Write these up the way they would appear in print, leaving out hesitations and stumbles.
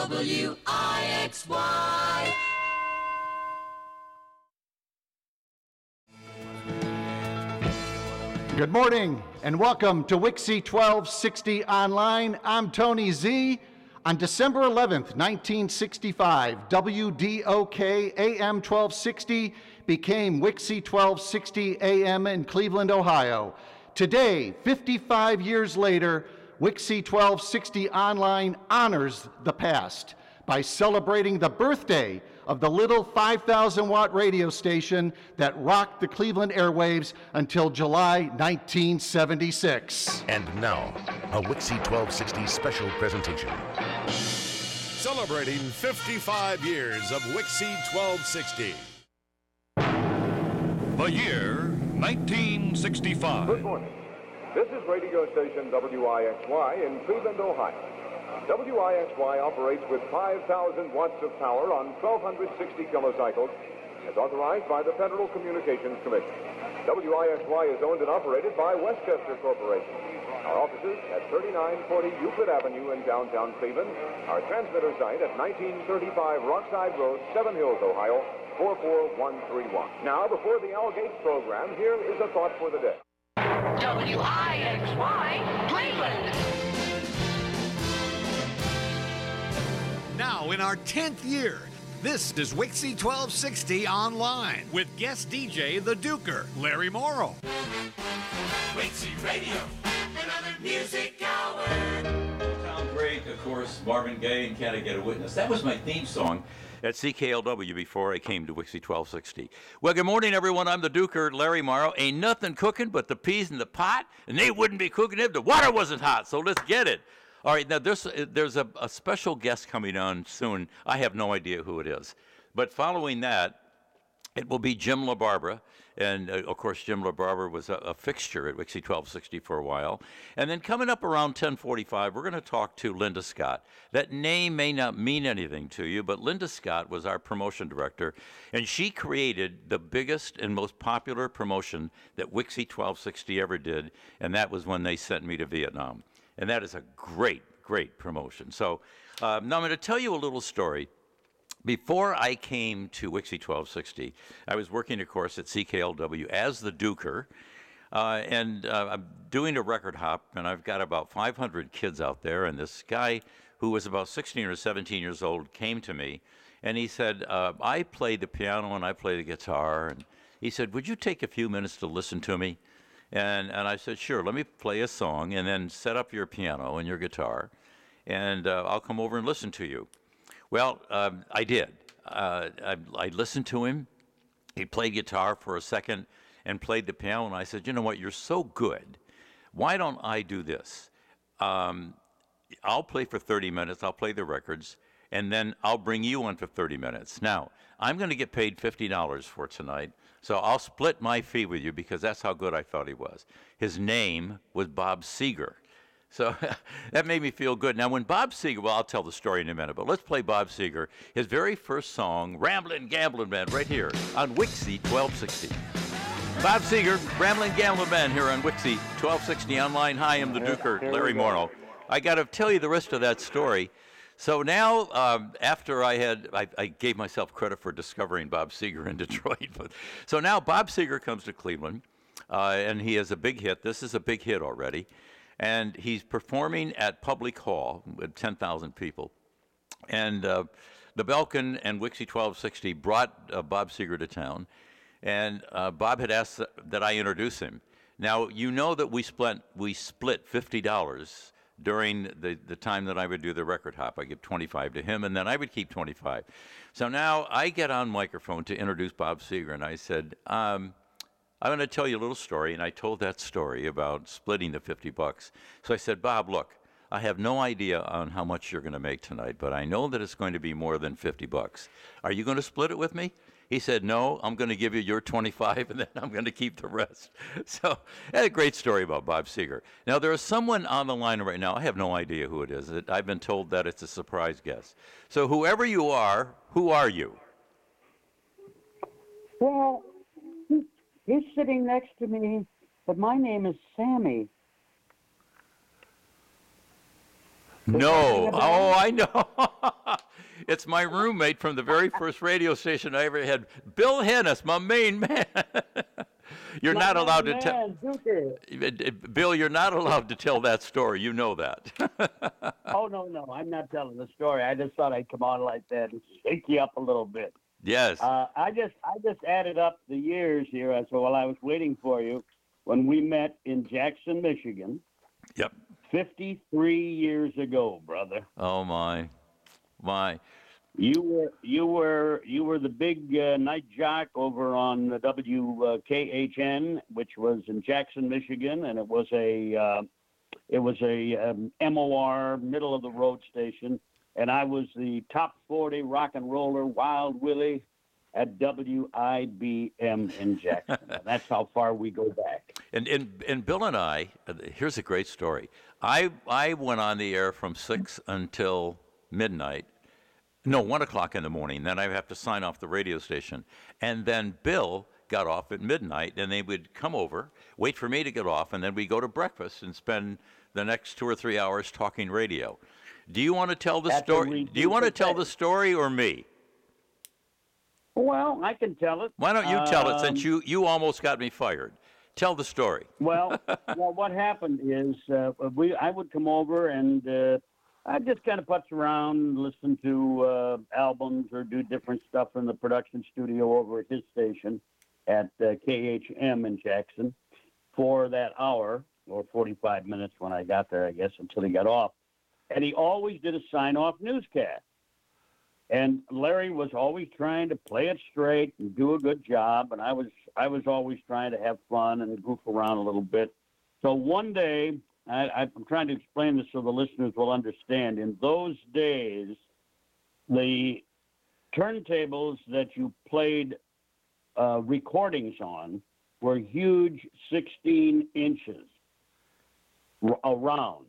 WIXY. Good morning and welcome to WIXY1260 Online. I'm Tony Z. On December 11th, 1965, WDOK AM 1260 became WIXY1260 AM in Cleveland, Ohio. Today, 55 years later, WIXY1260 Online honors the past by celebrating the birthday of the little 5,000-watt radio station that rocked the Cleveland airwaves until July 1976. And now, a WIXY1260 special presentation. Celebrating 55 years of WIXY1260. The year 1965. Good morning. This is radio station WIXY in Cleveland, Ohio. WIXY operates with 5,000 watts of power on 1,260 kilocycles, as authorized by the Federal Communications Commission. WIXY is owned and operated by Westchester Corporation. Our offices at 3940 Euclid Avenue in downtown Cleveland. Our transmitter site at 1935 Rockside Road, Seven Hills, Ohio, 44131. Now, before the Al Gates program, here is a thought for the day. WIXY, Cleveland. Now, in our 10th year, this is WIXY1260 Online with guest DJ, the Duker, Larry Morrow. WIXY Radio, another music hour. Tom Drake, of course, Marvin Gaye, and Can I Get a Witness? That was my theme song at CKLW before I came to WIXY1260. Well, good morning, everyone. I'm the Duker, Larry Morrow. Ain't nothing cooking but the peas in the pot, and they wouldn't be cooking if the water wasn't hot, so let's get it. All right, now there's a special guest coming on soon. I have no idea who it is. But following that, it will be Jim LaBarbera. And, of course, Jim LaBarbera was a fixture at WIXY1260 for a while. And then coming up around 10:45, we're going to talk to Linda Scott. That name may not mean anything to you, but Linda Scott was our promotion director, and she created the biggest and most popular promotion that WIXY1260 ever did, and that was when they sent me to Vietnam. And that is a great, great promotion. So now I'm going to tell you a little story. Before I came to WIXY1260, I was working, of course, at CKLW as the Duker. And I'm doing a record hop, and I've got about 500 kids out there. And this guy who was about 16 or 17 years old came to me, and he said, I play the piano and I play the guitar. And he said, would you take a few minutes to listen to me? And I said, sure, let me play a song and then set up your piano and your guitar, and I'll come over and listen to you. Well, I did. I listened to him. He played guitar for a second and played the piano, and I said, you know what, you're so good. Why don't I do this? I'll play for 30 minutes. I'll play the records, and then I'll bring you on for 30 minutes. Now, I'm going to get paid $50 for tonight. So I'll split my fee with you because that's how good I thought he was. His name was Bob Seger. So that made me feel good. Now, when Bob Seger, well, I'll tell the story in a minute, but let's play Bob Seger, his very first song, Ramblin' Gamblin' Band, right here on WIXY1260. Bob Seger, Ramblin' Gamblin' Band here on WIXY1260 Online. Hi, I'm the Duker, Larry Morrow. I got to tell you the rest of that story. So now, after I gave myself credit for discovering Bob Seger in Detroit. So now Bob Seger comes to Cleveland, and he has a big hit. This is a big hit already. And he's performing at Public Hall with 10,000 people. And the Belkin and WIXY1260 brought Bob Seger to town. And Bob had asked that I introduce him. Now, you know that we split $50 during the time that I would do the record hop. I give 25 to him, and then I would keep 25. So now I get on microphone to introduce Bob Seger, and I said, I'm going to tell you a little story, and I told that story about splitting the $50. So I said, Bob, look, I have no idea on how much you're going to make tonight, but I know that it's going to be more than $50. Are you going to split it with me? He said, no, I'm going to give you your 25, and then I'm going to keep the rest. So that's a great story about Bob Seger. Now, there is someone on the line right now. I have no idea who it is. I've been told that it's a surprise guest. So whoever you are, who are you? Well, he's sitting next to me, but my name is Sammy. No. Oh, I know. It's my roommate from the very first radio station I ever had, Bill Hennis, my main man. You're not allowed to tell. Bill, you're not allowed to tell that story. You know that. Oh, no, I'm not telling the story. I just thought I'd come on like that and shake you up a little bit. Yes. I just added up the years here. So while I was waiting for you, when we met in Jackson, Michigan. Yep. 53 years ago, brother. Oh my. You were the big night jock over on the WKHN, which was in Jackson, Michigan, and it was a MOR, middle of the road station, and I was the top 40 rock and roller Wild Willie at WIBM in Jackson. That's how far we go back. And Bill and I, here's a great story. I went on the air from 6 until midnight. No, 1 o'clock in the morning. Then I have to sign off the radio station. And then Bill got off at midnight, and they would come over, wait for me to get off, and then we'd go to breakfast and spend the next 2 or 3 hours talking radio. Do you want to tell the story? Do you want to tell the story or me? Well, I can tell it. Why don't you tell it, since you almost got me fired? Tell the story. Well, what happened is I would come over and I just kind of putz around, listen to albums or do different stuff in the production studio over at his station at KHM in Jackson for that hour or 45 minutes when I got there, I guess, until he got off. And he always did a sign-off newscast. And Larry was always trying to play it straight and do a good job, and I was always trying to have fun and goof around a little bit. So one day, I'm trying to explain this so the listeners will understand. In those days, the turntables that you played recordings on were huge, 16 inches around.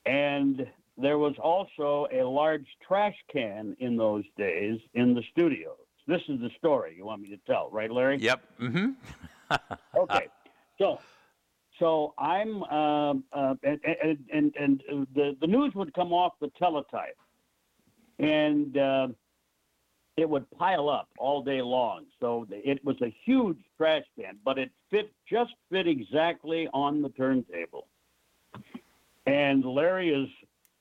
And there was also a large trash can in those days in the studio. This is the story you want me to tell, right, Larry? Yep. Mm-hmm. Okay. So I'm, and the news would come off the teletype, and it would pile up all day long. So it was a huge trash can, but it fit exactly on the turntable. And Larry is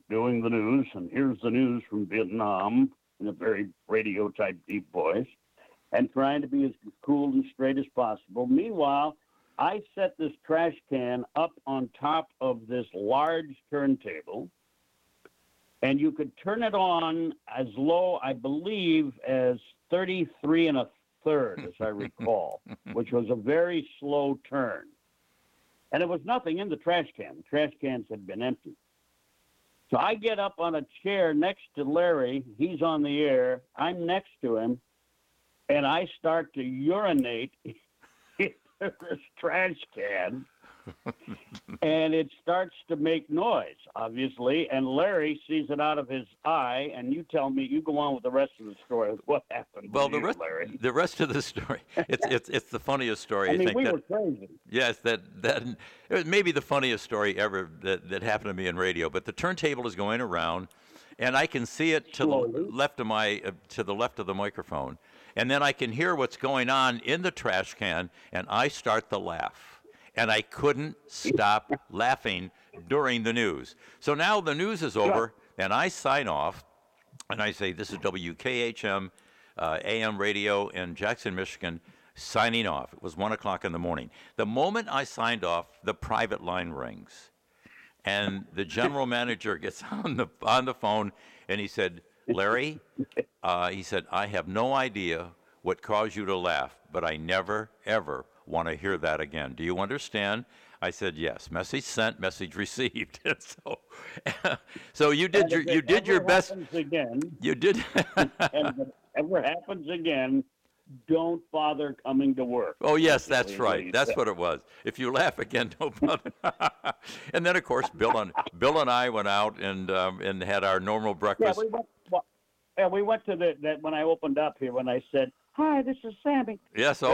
doing the news, and here's the news from Vietnam in a very radio-type deep voice, and trying to be as cool and straight as possible. Meanwhile, I set this trash can up on top of this large turntable, and you could turn it on as low, I believe, as 33 1/3, as I recall, which was a very slow turn. And there was nothing in the trash can. The trash cans had been empty. So I get up on a chair next to Larry. He's on the air. I'm next to him, and I start to urinate into this trash can, and it starts to make noise, obviously, and Larry sees it out of his eye, and you tell me, you go on with the rest of the story. What happened to you, Larry? The rest of the story, it's the funniest story. I mean, think we that, were crazy. Yes, that it was maybe the funniest story ever that happened to me in radio. But the turntable is going around, and I can see it to the left of the microphone, and then I can hear what's going on in the trash can, and I start to laugh. And I couldn't stop laughing during the news. So now the news is over, and I sign off, and I say, this is WKHM AM radio in Jackson, Michigan, signing off. It was 1 o'clock in the morning. The moment I signed off, the private line rings, and the general manager gets on the phone, and he said, Larry, he said, I have no idea what caused you to laugh, but I never, ever want to hear that again. Do you understand? I said, yes. Message sent, message received. So you did your best. Again, you did. And if it ever happens again, don't bother coming to work. Oh, yes, that's right. That's what it was. If you laugh again, don't bother. And then, of course, Bill and I went out and had our normal breakfast. We went to that when I opened up here, when I said, hi, this is Sammy. Yes, We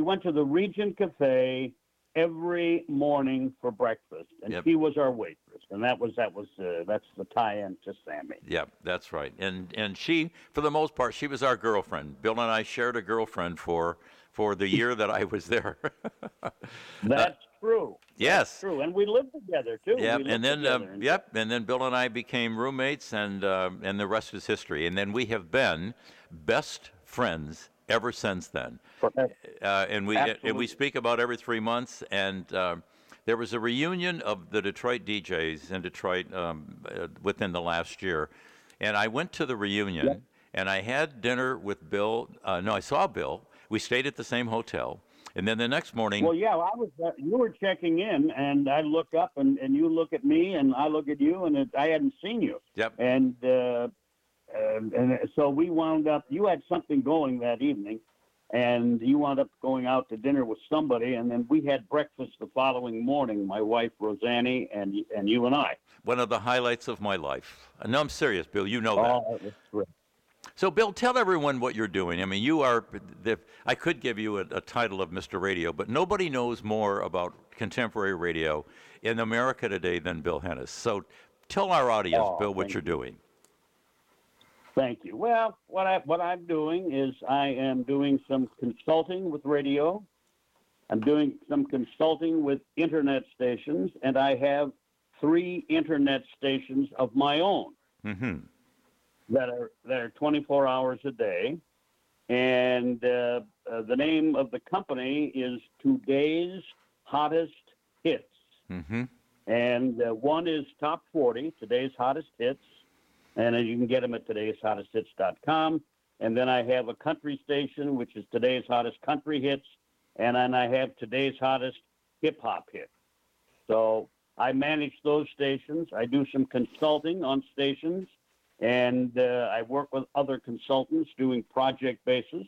went to the Regent Cafe every morning for breakfast, and Yep. she was our waitress, and that's the tie-in to Sammy. Yeah, that's right. And she, for the most part, she was our girlfriend. Bill and I shared a girlfriend for the year that I was there. That's true. Yes. That's true, and we lived together too. Yep, We lived and then together and then Bill and I became roommates, and the rest is history. And then we have been best friends ever since then. And we Absolutely. speak about every 3 months. And there was a reunion of the Detroit DJs in Detroit within the last year, and I went to the reunion. Yep. And I had dinner with Bill. No, I saw Bill. We stayed at the same hotel. And then the next morning. Well, yeah, I was. You were checking in, and I look up, and you look at me, and I look at you, and I hadn't seen you. Yep. And so we wound up. You had something going that evening, and you wound up going out to dinner with somebody, and then we had breakfast the following morning. My wife Rosanne and you and I. One of the highlights of my life. No, I'm serious, Bill. You know that. Oh, it was great. So, Bill, tell everyone what you're doing. I mean, you are, I could give you a title of Mr. Radio, but nobody knows more about contemporary radio in America today than Bill Hennis. So tell our audience, Bill, what you're doing. Thank you. Well, what I'm doing is I am doing some consulting with radio. I'm doing some consulting with internet stations, and I have 3 internet stations of my own. Mm-hmm. That are 24 hours a day, and the name of the company is Today's Hottest Hits. Mm-hmm. And one is Top 40, Today's Hottest Hits, and you can get them at today'shottesthits.com. And then I have a country station, which is Today's Hottest Country Hits, and then I have Today's Hottest Hip Hop Hits. So I manage those stations. I do some consulting on stations. And I work with other consultants doing project basis.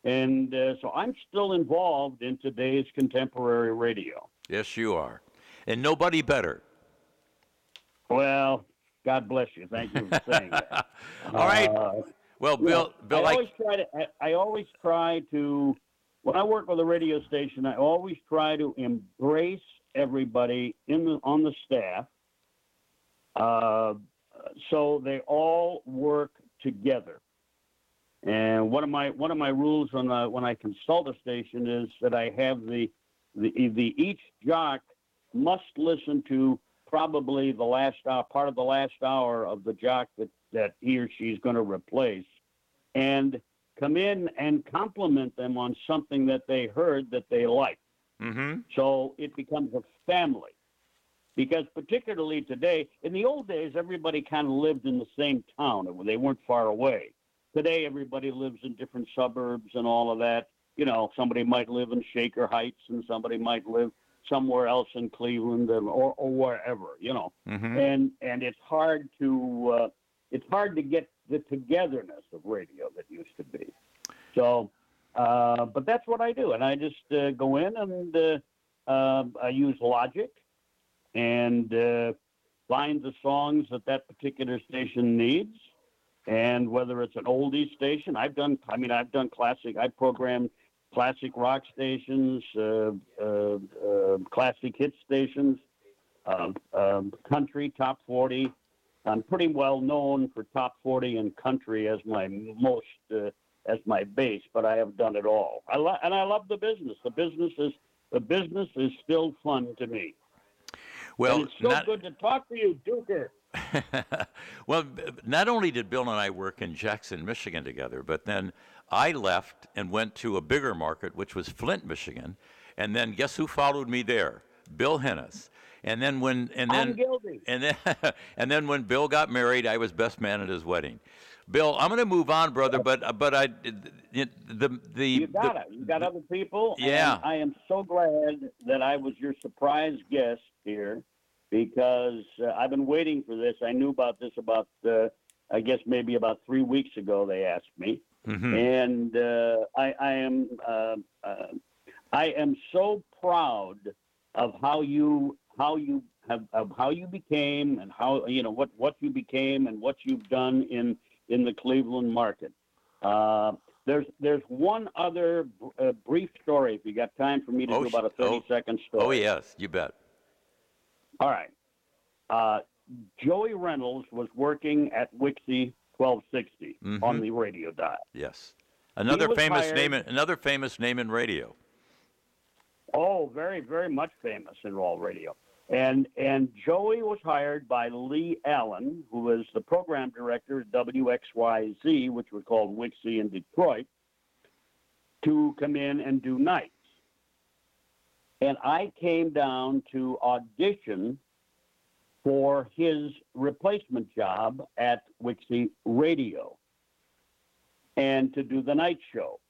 And so I'm still involved in today's contemporary radio. Yes, you are. And nobody better. Well, God bless you. Thank you for saying that. All right. Well, Bill, I always try to, when I work with a radio station, I always try to embrace everybody on the staff. So they all work together. And one of my rules when I consult a station is that I have each jock must listen to probably the last hour, part of the last hour of the jock that he or she's going to replace, and come in and compliment them on something that they heard that they like. Mm-hmm. So it becomes a family. Because particularly today, in the old days, everybody kind of lived in the same town. They weren't far away. Today, everybody lives in different suburbs and all of that. You know, somebody might live in Shaker Heights and somebody might live somewhere else in Cleveland or wherever, you know. Mm-hmm. And it's hard to get the togetherness of radio that used to be. So, but that's what I do. And I just go in and I use Logic and find the songs that particular station needs. And whether it's an oldie station, I've done classic. I programmed classic rock stations, classic hit stations, country, top 40. I'm pretty well known for top 40 and country as my as my base, but I have done it all. I love the business. The business is still fun to me. Well, and it's so good to talk to you, Duker. Well, not only did Bill and I work in Jackson, Michigan together, but then I left and went to a bigger market, which was Flint, Michigan. And then guess who followed me there? Bill Hennis. And then I'm guilty. And then when Bill got married, I was best man at his wedding. Bill, I'm going to move on, brother, but you got other people. Yeah. And I am so glad that I was your surprise guest here, because I've been waiting for this. I knew about this I guess maybe about 3 weeks ago. They asked me, mm-hmm. and I am so proud of how you became and how what you became and what you've done in the Cleveland market. There's one other brief story, if you got time for me to do about a 30-second story. Oh, yes, you bet. All right. Joey Reynolds was working at WIXY 1260 on the radio dial. Yes. Another famous hired, name in radio. Oh, very, very much famous in all radio. And Joey was hired by Lee Allen, who was the program director at WXYZ, which was called WIXY in Detroit, to come in and do nights. And I came down to audition for his replacement job at WIXY Radio and to do the night show.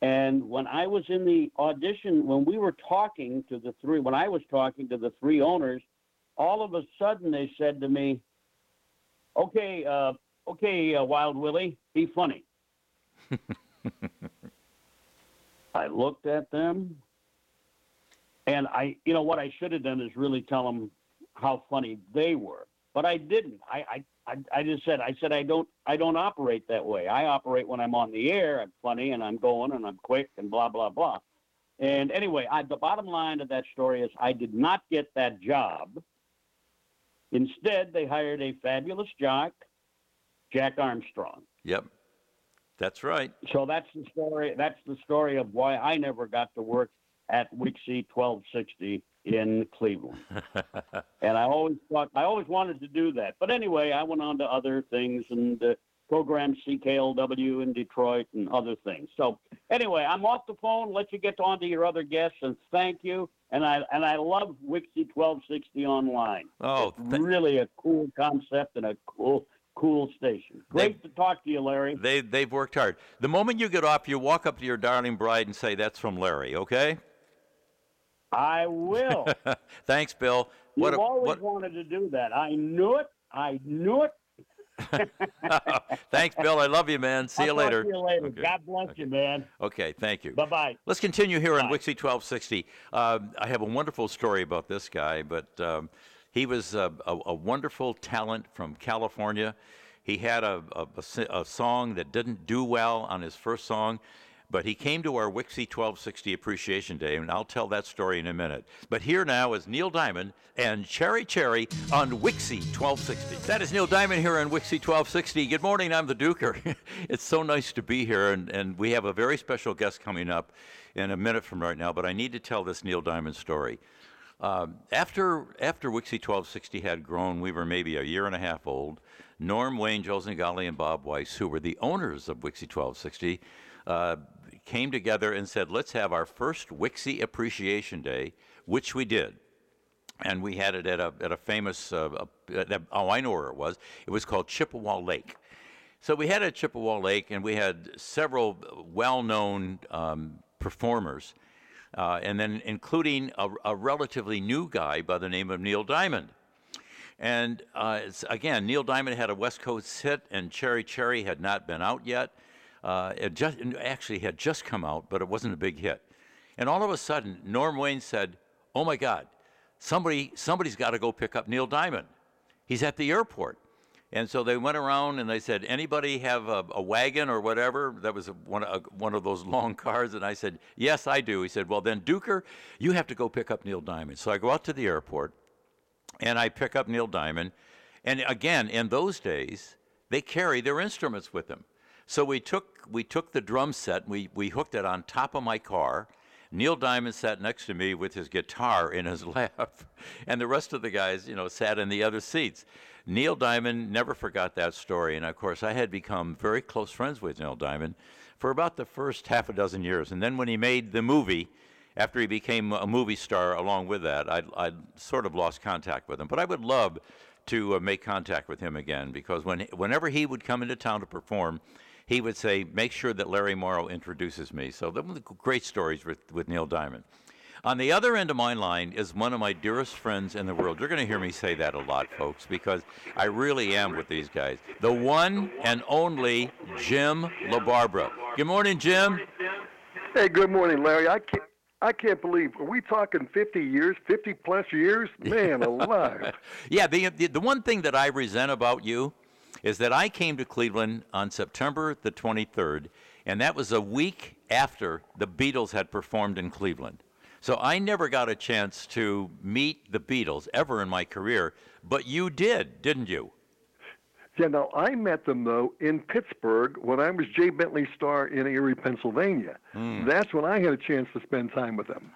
And when I was in the audition, when I was talking to the three owners, all of a sudden they said to me, okay, Wild Willie, be funny. I looked at them, and what I should have done is really tell them how funny they were, but I didn't. I just said, I don't operate that way. I operate when I'm on the air. I'm funny and I'm going and I'm quick and blah, blah, blah. And anyway, the bottom line of that story is I did not get that job. Instead, they hired a fabulous jock, Jack Armstrong. Yep. That's right. So that's the story. That's the story of why I never got to work at WIXY 1260 in Cleveland. And I always wanted to do that. But anyway, I went on to other things and programmed CKLW in Detroit and other things. So anyway, I'm off the phone. Let you get on to your other guests, and thank you. And I love WIXY 1260 Online. Oh, it's really a cool concept and a cool station. Great to talk to you, Larry. They've worked hard. The moment you get off, you walk up to your darling bride and say, "That's from Larry," okay? I will. Thanks, Bill. You've always wanted to do that. I knew it. Thanks, Bill. I love you, man. See you later. Talk to you later. Okay. God bless you, man. Okay, thank you. Bye-bye. Let's continue here on WIXY 1260. I have a wonderful story about this guy, but he was a wonderful talent from California. He had a song that didn't do well on his first song, but he came to our WIXY 1260 Appreciation Day, and I'll tell that story in a minute. But here now is Neil Diamond and Cherry Cherry on WIXY 1260. That is Neil Diamond here on WIXY 1260. Good morning, I'm the Duker. It's so nice to be here, and we have a very special guest coming up in a minute from right now, but I need to tell this Neil Diamond story. After WIXY 1260 had grown, we were maybe a year and a half old. Norm Wayne, Joe Zingali, and Bob Weiss, who were the owners of WIXY 1260, came together and said, let's have our first WIXY Appreciation Day, which we did. And we had it at a famous, I know where it was. It was called Chippewa Lake. So we had it at Chippewa Lake, and we had several well-known performers, and then including a relatively new guy by the name of Neil Diamond. And again, Neil Diamond had a West Coast hit, and Cherry Cherry had not been out yet. It actually had just come out, but it wasn't a big hit. And all of a sudden, Norm Wayne said, "Oh my God, somebody's got to go pick up Neil Diamond. He's at the airport." And so they went around and they said, "Anybody have a wagon or whatever?" That was one of those long cars. And I said, "Yes, I do." He said, "Well, then, Duker, you have to go pick up Neil Diamond." So I go out to the airport and I pick up Neil Diamond. And again, in those days, they carry their instruments with them. So we took the drum set, and we hooked it on top of my car. Neil Diamond sat next to me with his guitar in his lap, and the rest of the guys, sat in the other seats. Neil Diamond never forgot that story, and of course I had become very close friends with Neil Diamond for about the first half a dozen years. And then when he made the movie, after he became a movie star along with that, I sort of lost contact with him. But I would love to make contact with him again, because whenever he would come into town to perform, he would say, "Make sure that Larry Morrow introduces me." So those were great stories with Neil Diamond. On the other end of my line is one of my dearest friends in the world. You're going to hear me say that a lot, folks, because I really am with these guys. The one and only Jim LaBarbera. Good morning, Jim. Hey, good morning, Larry. I can't believe, are we talking 50 years, 50-plus years? Man alive. Yeah, the one thing that I resent about you is that I came to Cleveland on September the 23rd And that was a week after the Beatles had performed in Cleveland. So I never got a chance to meet the Beatles ever in my career, but you did, didn't you? Yeah, no, I met them, though, in Pittsburgh when I was Jay Bentley's star in Erie, Pennsylvania. That's when I had a chance to spend time with them.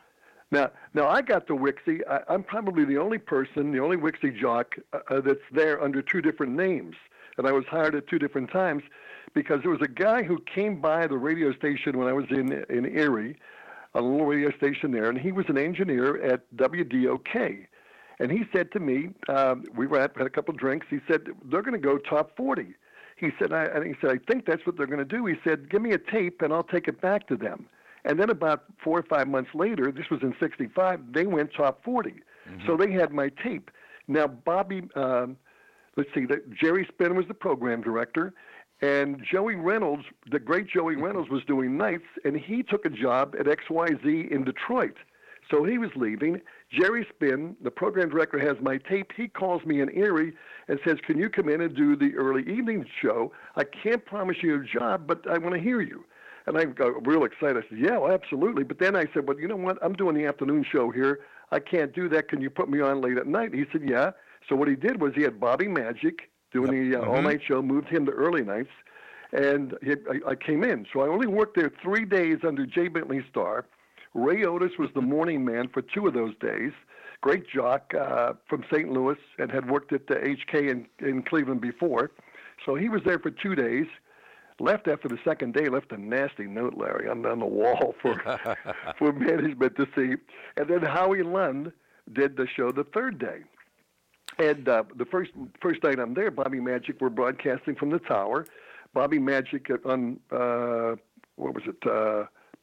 Now I got to WIXY. I'm probably the only person, the only WIXY jock that's there under two different names. And I was hired at two different times because there was a guy who came by the radio station when I was in Erie, a little radio station there, and he was an engineer at WDOK. And he said to me, we had a couple of drinks. He said, they're going to go top 40. He said, I think that's what they're going to do. He said, give me a tape and I'll take it back to them. And then about 4 or 5 months later, this was in '65, they went top 40. So they had my tape. Now, Bobby, Jerry Spinn was the program director, and Joey Reynolds, the great Joey Reynolds, was doing nights, and he took a job at XYZ in Detroit. So he was leaving. Jerry Spinn, the program director, has my tape. He calls me in Erie and says, can you come in and do the early evening show? I can't promise you a job, but I want to hear you. And I got real excited. I said, yeah, well, absolutely. But then I said, well, you know what? I'm doing the afternoon show here. I can't do that. Can you put me on late at night? He said, yeah. So what he did was he had Bobby Magic doing the all-night show, moved him to early nights, and I came in. So I only worked there 3 days under Jay Bentley's star. Ray Otis was the morning man for 2 of those days. Great jock from St. Louis and had worked at the HK in Cleveland before. So he was there for 2 days. Left after the second day, left a nasty note, Larry, on the wall for management to see. And then Howie Lund did the show the third day. And the first night I'm there, Bobby Magic were broadcasting from the tower. Bobby Magic on,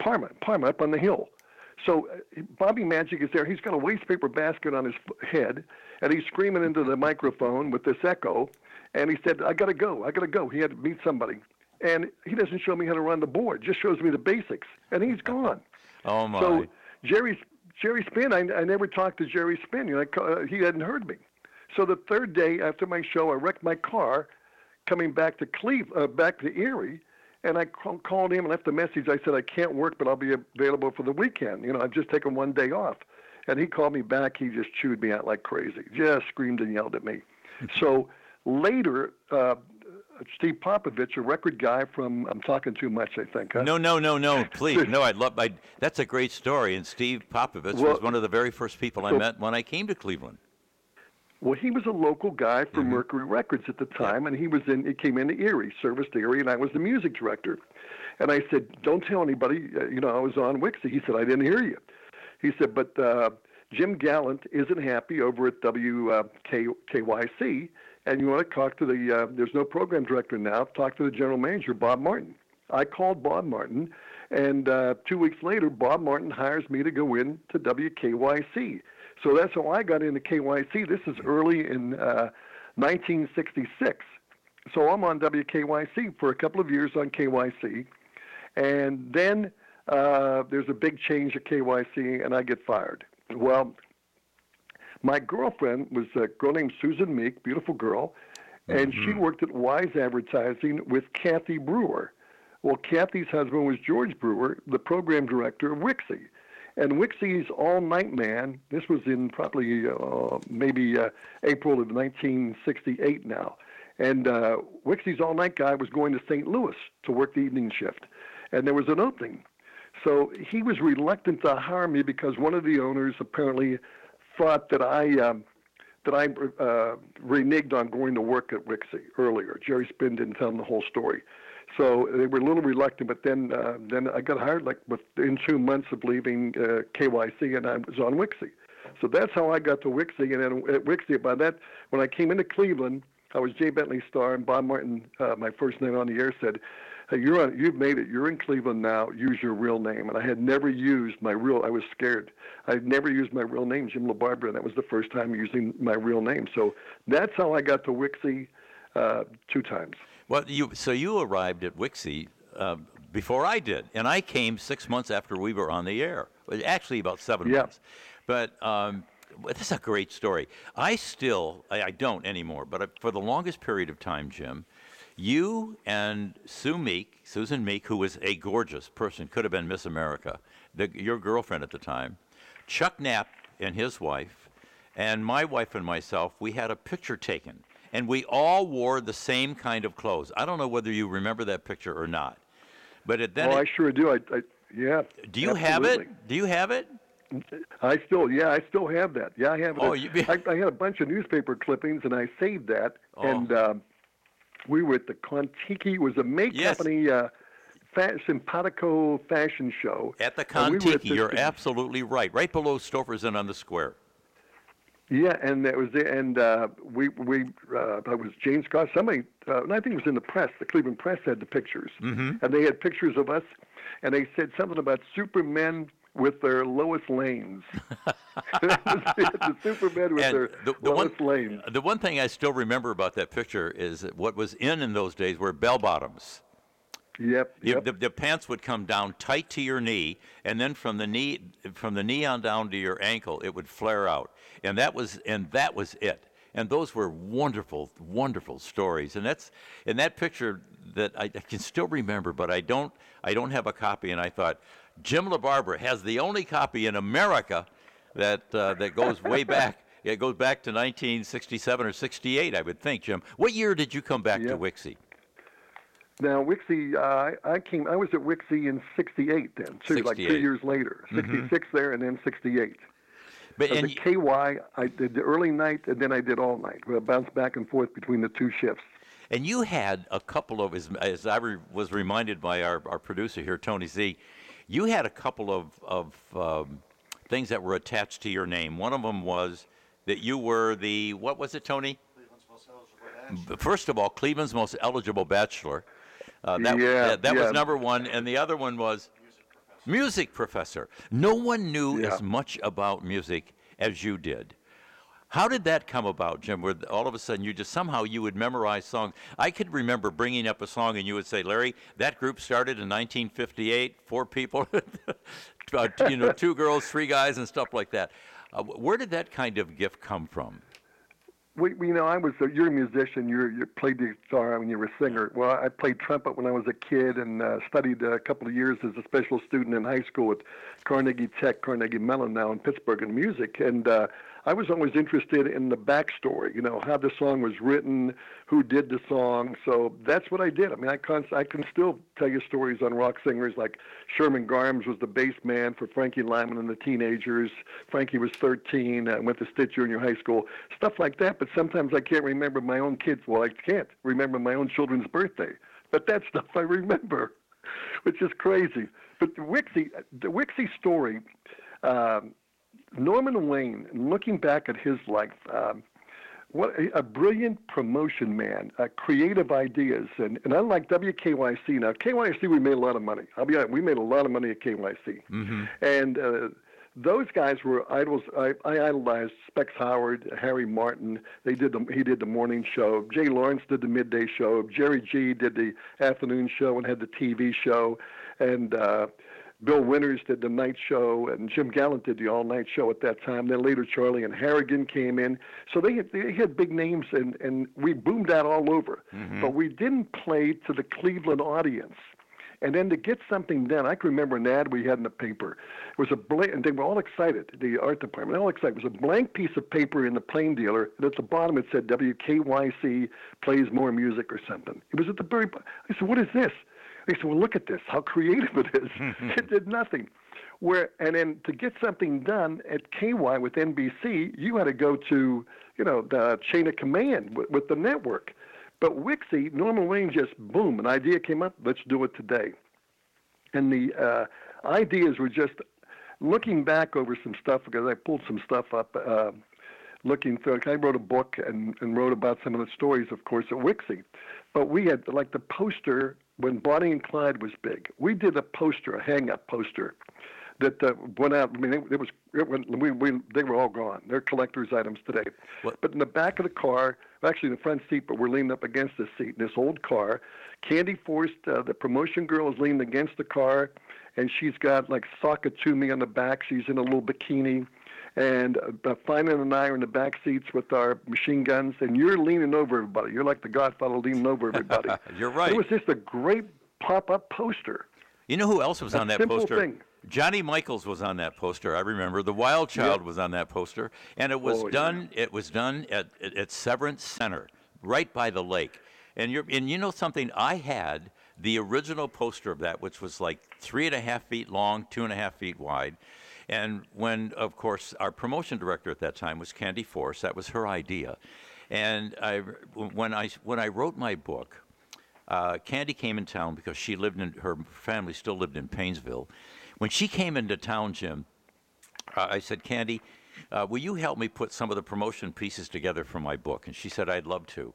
Parma up on the hill. So Bobby Magic is there. He's got a wastepaper basket on his head, and he's screaming into the microphone with this echo. And he said, I got to go. He had to meet somebody. And he doesn't show me how to run the board, just shows me the basics. And he's gone. Oh, my. So Jerry Spinn, I never talked to Jerry Spinn. He hadn't heard me. So the third day after my show, I wrecked my car coming back to back to Erie. And I called him and left a message. I said, I can't work, but I'll be available for the weekend. I've just taken 1 day off. And he called me back. He just chewed me out like crazy, just screamed and yelled at me. So later, Steve Popovich, a record guy from, I'm talking too much, I think. Huh? No, please. No, that's a great story. And Steve Popovich was one of the very first people I met when I came to Cleveland. Well, he was a local guy for Mercury Records at the time, and he came into Erie, serviced Erie, and I was the music director. And I said, don't tell anybody, I was on WIXY. He said, I didn't hear you. He said, but Jim Gallant isn't happy over at WKYC, and you want to talk to there's no program director now, talk to the general manager, Bob Martin. I called Bob Martin, and 2 weeks later, Bob Martin hires me to go in to WKYC. So that's how I got into KYC. This is early in 1966. So I'm on WKYC for a couple of years on KYC. And then there's a big change at KYC, and I get fired. Well, my girlfriend was a girl named Susan Meek, beautiful girl, and she worked at Wise Advertising with Kathy Brewer. Well, Kathy's husband was George Brewer, the program director of WIXY. And WIXY's all-night man, this was in probably maybe April of 1968 now, and WIXY's all-night guy was going to St. Louis to work the evening shift, and there was an opening. So he was reluctant to hire me because one of the owners apparently thought that I reneged on going to work at WIXY earlier. Jerry Spinn didn't tell him the whole story. So they were a little reluctant, but then I got hired within 2 months of leaving KYC, and I was on WIXY. So that's how I got to WIXY. And then at WIXY, by that, when I came into Cleveland, I was Jay Bentley's star, and Bob Martin, my first night on the air, said, hey, you've made it. You're in Cleveland now. Use your real name. And I had never used I was scared. I had never used my real name, Jim LaBarbera, and that was the first time using my real name. So that's how I got to WIXY 2 times. Well, you arrived at WIXY before I did, and I came 6 months after we were on the air. Actually, about 7 months. But this is a great story. I don't anymore, but for the longest period of time, Jim, You and Susan Meek, who was a gorgeous person, could have been Miss America, your girlfriend at the time, Chuck Knapp and his wife, and my wife and myself, we had a picture taken. And we all wore the same kind of clothes. I don't know whether you remember that picture or not. But I sure do. Yeah. Do you have it? Do you have it? I still have that. Yeah, I have it. Oh, I had a bunch of newspaper clippings, and I saved that. Oh. And we were at the Contiki. It was a May Company simpatico fashion show. At the Contiki, you're absolutely right. Right below Stouffer's Inn on the square. Yeah, and that was it. And we I was James Scott. Somebody, I think it was in the press. The Cleveland Press had the pictures, and they had pictures of us, and they said something about supermen with their Lois Lanes. The supermen with their Lois Lanes. The one thing I still remember about that picture is that what was in those days were bell bottoms. Yep. The pants would come down tight to your knee, and then from the knee on down to your ankle, it would flare out, and that was it. And those were wonderful, wonderful stories. And that's in that picture that I can still remember, but I don't have a copy. And I thought Jim LaBarbera has the only copy in America that goes way back. It goes back to 1967 or 68, I would think. Jim, what year did you come back to WIXY? Now, WIXY, I was at WIXY in 68 then, too, 68. Like 2 years later. 66 there and then 68. But the KY, I did the early night and then I did all night. I bounced back and forth between the two shifts. And you had a couple of, as I was reminded by our producer here, Tony Z, you had a couple of things that were attached to your name. One of them was that you were what was it, Tony? Cleveland's most eligible bachelor. First of all, Cleveland's most eligible bachelor. That was number one, and the other one was music professor. No one knew as much about music as you did. How did that come about, Jim, where all of a sudden you would memorize songs? I could remember bringing up a song and you would say, Larry, that group started in 1958, 4 people, 2 girls, 3 guys, and stuff like that. Where did that kind of gift come from? You're a musician. You played the guitar when you were a singer. Well, I played trumpet when I was a kid and studied a couple of years as a special student in high school at Carnegie Mellon now in Pittsburgh in music. And I was always interested in the backstory, how the song was written, who did the song. So that's what I did. I mean, I can still tell you stories on rock singers like Sherman Garms was the bass man for Frankie Lyman and the Teenagers. Frankie was 13, went to Stitch Junior High School, stuff like that. But sometimes I can't remember my own kids. Well, I can't remember my own children's birthday. But that stuff I remember, which is crazy. But the WIXY story, Norman Wayne, looking back at his life, what a brilliant promotion man, creative ideas. And unlike WKYC, now, KYC, we made a lot of money. I'll be honest, we made a lot of money at KYC. And those guys were idols. I idolized Specs Howard, Harry Martin. He did the morning show. Jay Lawrence did the midday show. Jerry G did the afternoon show and had the TV show. And Bill Winters did the night show, and Jim Gallant did the all-night show at that time. Then later Charlie and Harrigan came in. So they had big names, and we boomed out all over. But we didn't play to the Cleveland audience. And then to get something done, I can remember an ad we had in the paper. It was and they were all excited, the art department, all excited. It was a blank piece of paper in the Plain Dealer, and at the bottom it said WKYC plays more music or something. It was at the very bottom. I said, what is this? They said, well, look at this, how creative it is. It did nothing. And then to get something done at KY with NBC, you had to go to, the chain of command with the network. But WIXY, Norman Wayne just, boom, an idea came up, let's do it today. And the ideas were just, looking back over some stuff, because I pulled some stuff up, looking through, I wrote a book and wrote about some of the stories, of course, at WIXY. But we had, like the poster, when Bonnie and Clyde was big, we did a poster, a hang-up poster, that went out. I mean, they were all gone. They're collector's items today. What? But in the back of the car, actually in the front seat, but we're leaning up against the seat in this old car. Candy Forst, the promotion girl, is leaning against the car, and she's got like Sock It To Me on the back. She's in a little bikini. And Finan and I are in the back seats with our machine guns, and you're leaning over everybody. You're like the Godfather leaning over everybody. You're right. It was just a great pop-up poster. You know who else was on that simple poster? Thing. Johnny Michaels was on that poster. I remember the Wild Child was on that poster, and it was done. Yeah. It was done at Severance Center, right by the lake. And you know something? I had the original poster of that, which was like 3.5 feet long, 2.5 feet wide. And when, of course, our promotion director at that time was Candy Force, that was her idea. And when I wrote my book, Candy came in town because her family still lived in Painesville. When she came into town, Jim, I said, Candy, will you help me put some of the promotion pieces together for my book? And she said, I'd love to.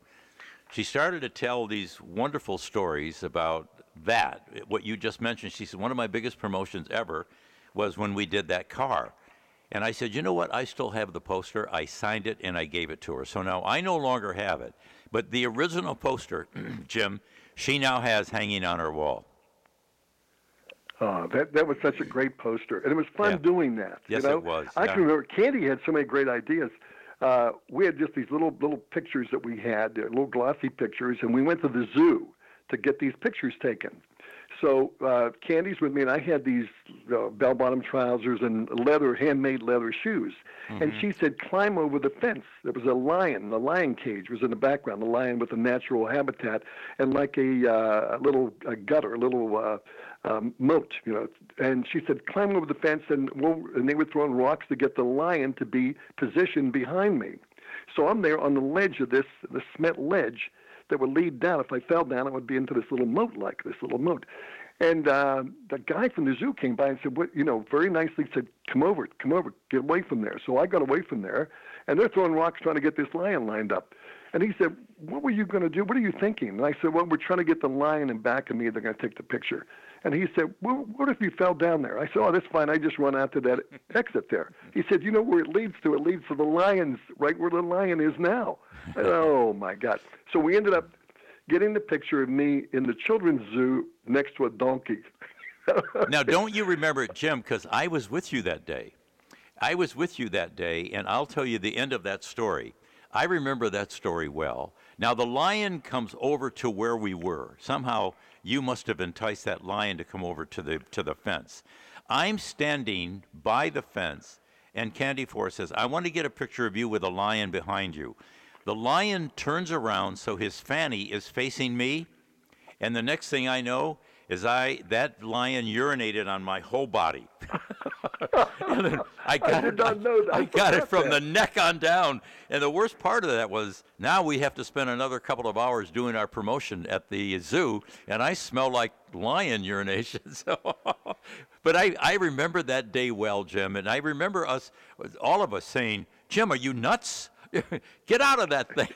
She started to tell these wonderful stories about that, what you just mentioned. She said, one of my biggest promotions ever was when we did that car. And I said, you know what? I still have the poster. I signed it, and I gave it to her. So now I no longer have it. But the original poster, Jim, she now has hanging on her wall. Oh, that was such a great poster. And it was fun doing that. Yes, you know? It was. I can remember Candy had so many great ideas. We had just these little pictures that we had, little glossy pictures, and we went to the zoo to get these pictures taken. So Candy's with me, and I had these bell-bottom trousers and handmade leather shoes. Mm-hmm. And she said, climb over the fence. There was a lion. The lion cage was in the background, the lion with a natural habitat, and like a little gutter, a little moat, you know. And she said, climb over the fence, and they were throwing rocks to get the lion to be positioned behind me. So I'm there on the ledge of the cement ledge that would lead down. If I fell down, it would be into this little moat. And the guy from the zoo came by and said, very nicely said, come over, get away from there. So I got away from there, and they're throwing rocks trying to get this lion lined up. And he said, what were you going to do? What are you thinking? And I said, well, we're trying to get the lion in back of me. They're going to take the picture. And he said, well, what if you fell down there? I said, oh, that's fine. I just run out to that exit there. He said, you know where it leads to? It leads to the lions, right where the lion is now. And, oh, my God. So we ended up getting the picture of me in the children's zoo next to a donkey. Now, don't you remember, Jim, because I was with you that day. And I'll tell you the end of that story. I remember that story well. Now, the lion comes over to where we were. Somehow, you must have enticed that lion to come over to the fence. I'm standing by the fence, and Candy Force says, I want to get a picture of you with a lion behind you. The lion turns around so his fanny is facing me, and the next thing I know is that lion urinated on my whole body. I did not know that. I got it from the neck on down. And the worst part of that was now we have to spend another couple of hours doing our promotion at the zoo, and I smell like lion urination. But I remember that day well, Jim, and I remember all of us saying, Jim, are you nuts? Get out of that thing.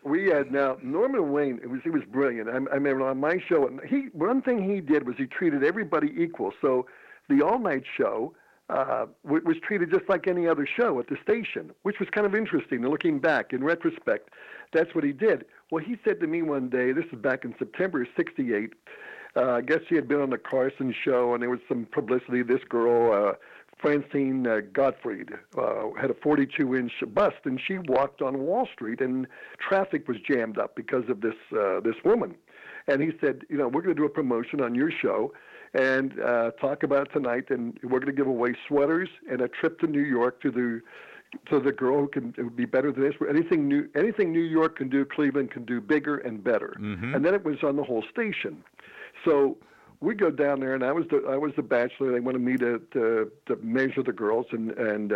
we had now Norman Wayne. He was brilliant. I remember on my show. One thing he did was he treated everybody equal. So the all-night show was treated just like any other show at the station, which was kind of interesting. Looking back in retrospect, that's what he did. Well, he said to me one day. This is back in September of '68. I guess he had been on the Carson show, and there was some publicity. This girl. Francine Gottfried had a 42-inch bust, and she walked on Wall Street, and traffic was jammed up because of this woman. And he said, we're going to do a promotion on your show and talk about it tonight, and we're going to give away sweaters and a trip to New York to the girl who would be better than this. Anything New York can do, Cleveland can do bigger and better. Mm-hmm. And then it was on the whole station. So we go down there, and I was the bachelor. They wanted me to measure the girls, and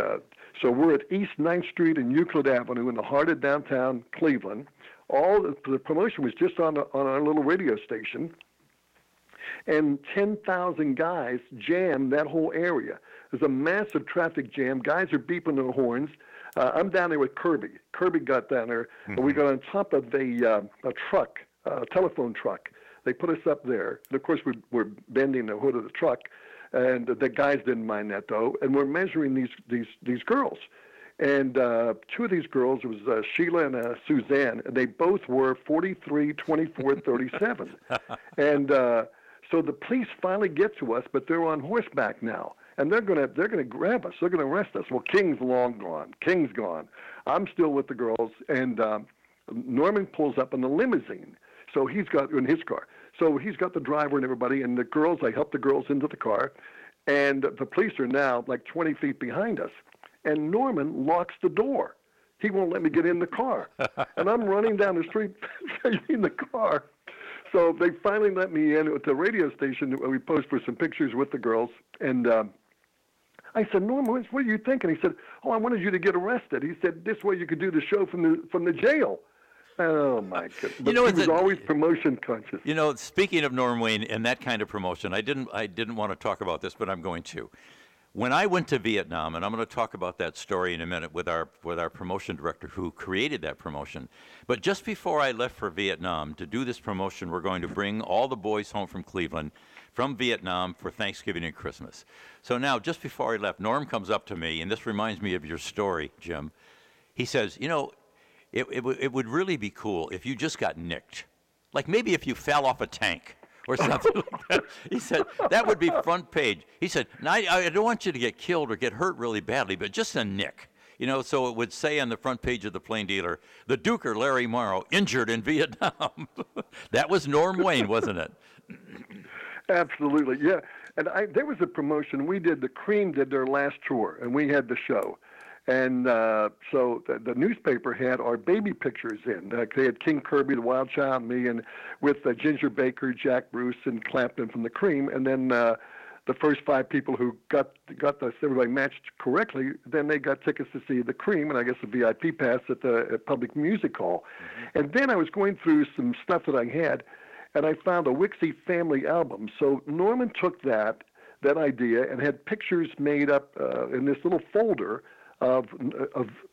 so we're at East 9th Street and Euclid Avenue in the heart of downtown Cleveland. All the promotion was just on our little radio station, and 10,000 guys jammed that whole area. There's a massive traffic jam. Guys are beeping their horns. I'm down there with Kirby. Kirby got down there, and we got on top of a truck, a telephone truck. They put us up there, and of course we're bending the hood of the truck, and the guys didn't mind that though. And we're measuring these girls, and two of these girls, it was Sheila and Suzanne, and they both were 43, 24, 37, and so the police finally get to us, but they're on horseback now, and they're gonna grab us. They're gonna arrest us. Well, King's long gone. King's gone. I'm still with the girls, and Norman pulls up in the limousine. So he's got in his car. So he's got the driver and everybody, and the girls. I help the girls into the car, and the police are now like 20 feet behind us. And Norman locks the door. He won't let me get in the car, and I'm running down the street in the car. So they finally let me in at the radio station. We posed for some pictures with the girls, and I said, Norman, what are you thinking? He said, oh, I wanted you to get arrested. He said, this way you could do the show from the jail. Oh, my goodness. But he was always promotion conscious. You know, speaking of Norm Wayne and that kind of promotion, I didn't want to talk about this, but I'm going to. When I went to Vietnam, and I'm going to talk about that story in a minute with our promotion director who created that promotion, but just before I left for Vietnam to do this promotion, we're going to bring all the boys home from Cleveland from Vietnam for Thanksgiving and Christmas. So now, just before I left, Norm comes up to me, and this reminds me of your story, Jim. He says, you know, it would really be cool if you just got nicked. Like maybe if you fell off a tank or something like that. He said, that would be front page. He said, now, I don't want you to get killed or get hurt really badly, but just a nick. You know, so it would say on the front page of the Plain Dealer, the Duker, Larry Morrow, injured in Vietnam. That was Norm Wayne, wasn't it? Absolutely, yeah. And there was a promotion. The Cream did their last tour, and we had the show. And so the newspaper had our baby pictures in. They had King Kirby, the Wild Child, me, and with Ginger Baker, Jack Bruce, and Clapton from the Cream. And then the first 5 people who got everybody matched correctly, then they got tickets to see the Cream, and I guess a VIP pass at the Public Music Hall. Mm-hmm. And then I was going through some stuff that I had, and I found a WIXY family album. So Norman took that idea and had pictures made up in this little folder of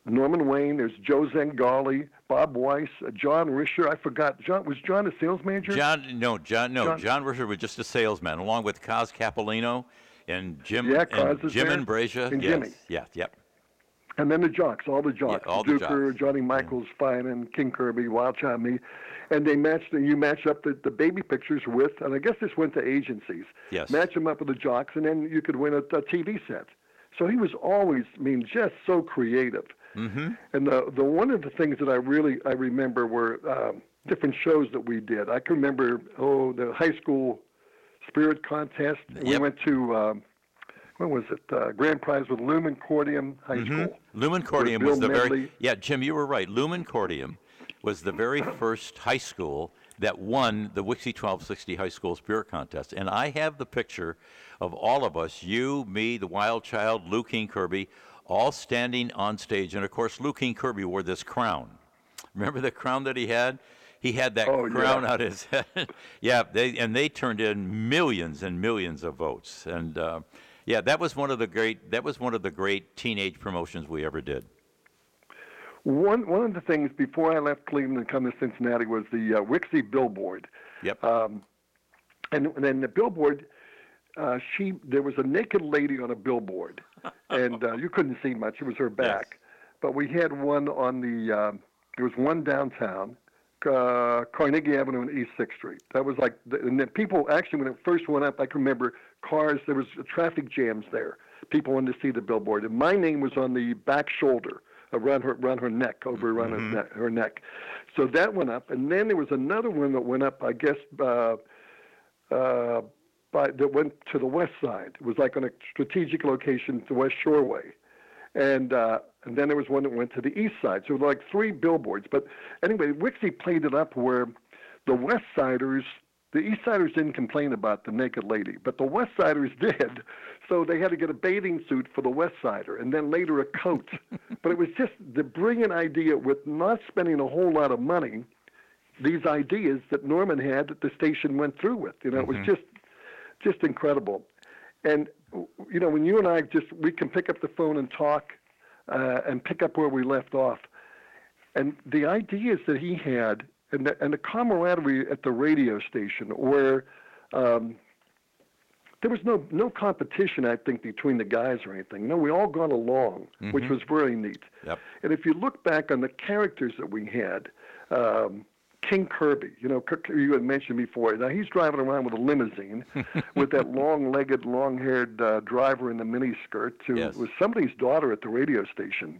Norman Wayne. There's Joe Zangali, Bob Weiss, John Risher. I forgot. Was John a sales manager? John Risher was just a salesman, along with Cos Capolino and Jim. Yeah, and Jim and Brazier. And Jimmy. Yeah, yep. And then the jocks, all the jocks. Yeah, all the Duker, jocks. Johnny Michaels, Finan, King Kirby, Wild Child, me. And they you match up the baby pictures with, and I guess this went to agencies. Yes. Match them up with the jocks, and then you could win a TV set. So he was always, just so creative. Mm-hmm. And the one of the things that I remember were different shows that we did. I can remember, the high school spirit contest. Yep. We went to, when was it? Grand Prize with Lumen Cordium High School. Lumen Cordium was the very, Jim, you were right. Lumen Cordium was the very first high school that won the WIXY 1260 High School Spirit Contest. And I have the picture of all of us, you, me, the Wild Child, Lou King Kirby, all standing on stage. And, of course, Lou King Kirby wore this crown. Remember the crown that he had? He had that crown on his head. They turned in millions and millions of votes. And, that was one of the great teenage promotions we ever did. One of the things before I left Cleveland and come to Cincinnati was the WIXY billboard. Yep. And then the billboard, there was a naked lady on a billboard, and you couldn't see much. It was her back. Yes. But we had one on there was one downtown, Carnegie Avenue and East 6th Street. That was like, and then people actually, when it first went up, I can remember cars, there was traffic jams there. People wanted to see the billboard. And my name was on the back shoulder. Around her neck, her neck. So that went up, and then there was another one that went up, I guess, that went to the west side. It was like on a strategic location, the West Shoreway, and then there was one that went to the east side. So like 3 billboards. But anyway, WIXY played it up where the West Siders. The East Siders didn't complain about the naked lady, but the West Siders did. So they had to get a bathing suit for the West Sider and then later a coat. But it was just the brilliant idea with not spending a whole lot of money, these ideas that Norman had that the station went through with. It was just incredible. And, when you and I we can pick up the phone and talk and pick up where we left off. And the ideas that he had, and the camaraderie at the radio station, where there was no competition, I think, between the guys or anything. No, we all got along, which was very neat. Yep. And if you look back on the characters that we had, King Kirby. You know, you had mentioned before. Now he's driving around with a limousine with that long-legged, long-haired driver in the miniskirt who was somebody's daughter at the radio station.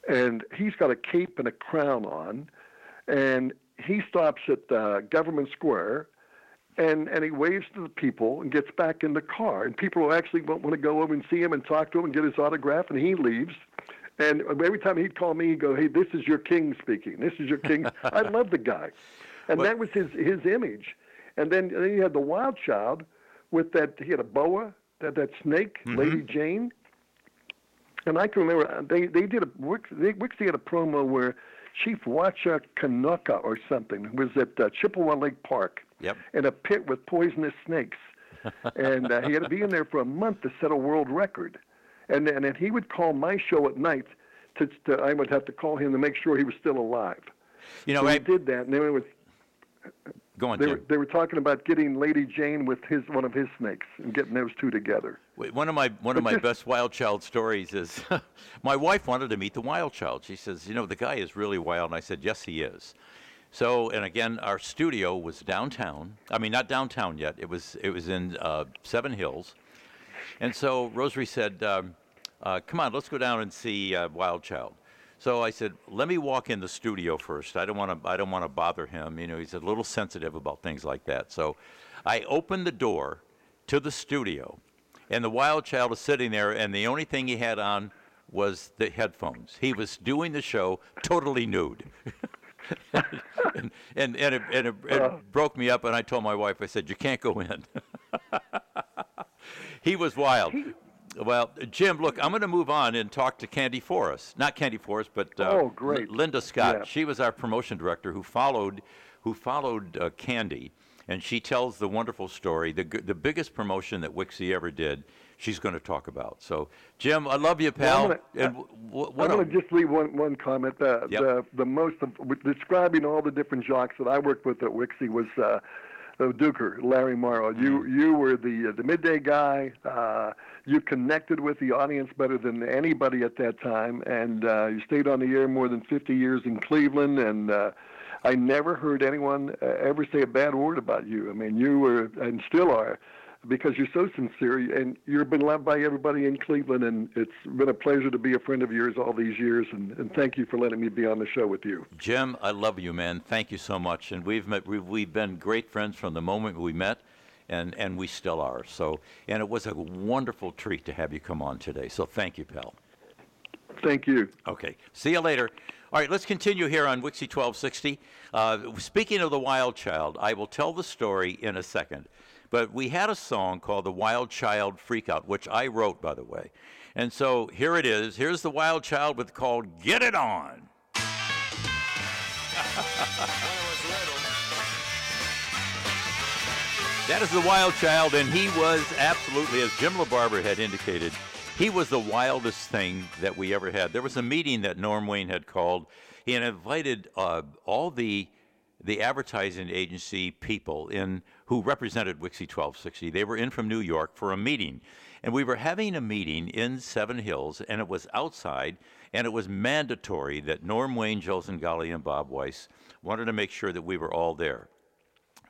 And he's got a cape and a crown on, and he stops at Government Square, and he waves to the people and gets back in the car. And people actually want to go over and see him and talk to him and get his autograph, and he leaves. And every time he'd call me, he'd go, "Hey, this is your king speaking. This is your king." I love the guy. And that was his image. And then you had the Wild Child with that, he had a boa, that snake, Lady Jane. And I can remember, WIXY had a promo where Chief Wacha Kanaka or something was at Chippewa Lake Park in a pit with poisonous snakes. And he had to be in there for a month to set a world record. And he would call my show at night. I would have to call him to make sure he was still alive. You know, so he did that, and then it was. Go on, they were talking about getting Lady Jane with one of his snakes and getting those two together. One of my best Wild Child stories is my wife wanted to meet the Wild Child. She says, "You know, the guy is really wild." And I said, "Yes, he is." So, and again, our studio was downtown. I mean, not downtown yet. It was in Seven Hills. And so Rosary said, "Come on, let's go down and see Wild Child." So I said, "Let me walk in the studio first. I don't want to bother him. You know, he's a little sensitive about things like that." So I opened the door to the studio, and the Wild Child is sitting there, and the only thing he had on was the headphones. He was doing the show totally nude. and it broke me up, and I told my wife, I said, "You can't go in." He was wild. Well, Jim, look, I'm going to move on and talk to Candy Forrest. Not Candy Forrest, but great. Linda Scott. Yeah. She was our promotion director who followed Candy, and she tells the wonderful story, the biggest promotion that WIXY ever did. She's going to talk about. So, Jim, I love you, pal. I'm going to just leave one comment. The most describing all the different jocks that I worked with at WIXY was Duker, Larry Morrow. You were the midday guy. You connected with the audience better than anybody at that time, and you stayed on the air more than 50 years in Cleveland, and I never heard anyone ever say a bad word about you. I mean, you were, and still are, because you're so sincere, and you've been loved by everybody in Cleveland, and it's been a pleasure to be a friend of yours all these years, and thank you for letting me be on the show with you. Jim, I love you, man. Thank you so much, and we've been great friends from the moment we met, and we still are. So, and it was a wonderful treat to have you come on today. So thank you, pal. Thank you. Okay. See you later. All right, let's continue here on WIXY 1260. Speaking of the Wild Child, I will tell the story in a second. But we had a song called The Wild Child Freakout, which I wrote, by the way. And so here it is. Here's the Wild Child with called Get It On. That is the Wild Child, and he was absolutely, as Jim LaBarbera had indicated, he was the wildest thing that we ever had. There was a meeting that Norm Wayne had called. He had invited all the advertising agency people in who represented WIXY 1260. They were in from New York for a meeting. And we were having a meeting in Seven Hills, and it was outside, and it was mandatory that Norm Wayne, Joe Zingali, and Bob Weiss wanted to make sure that we were all there.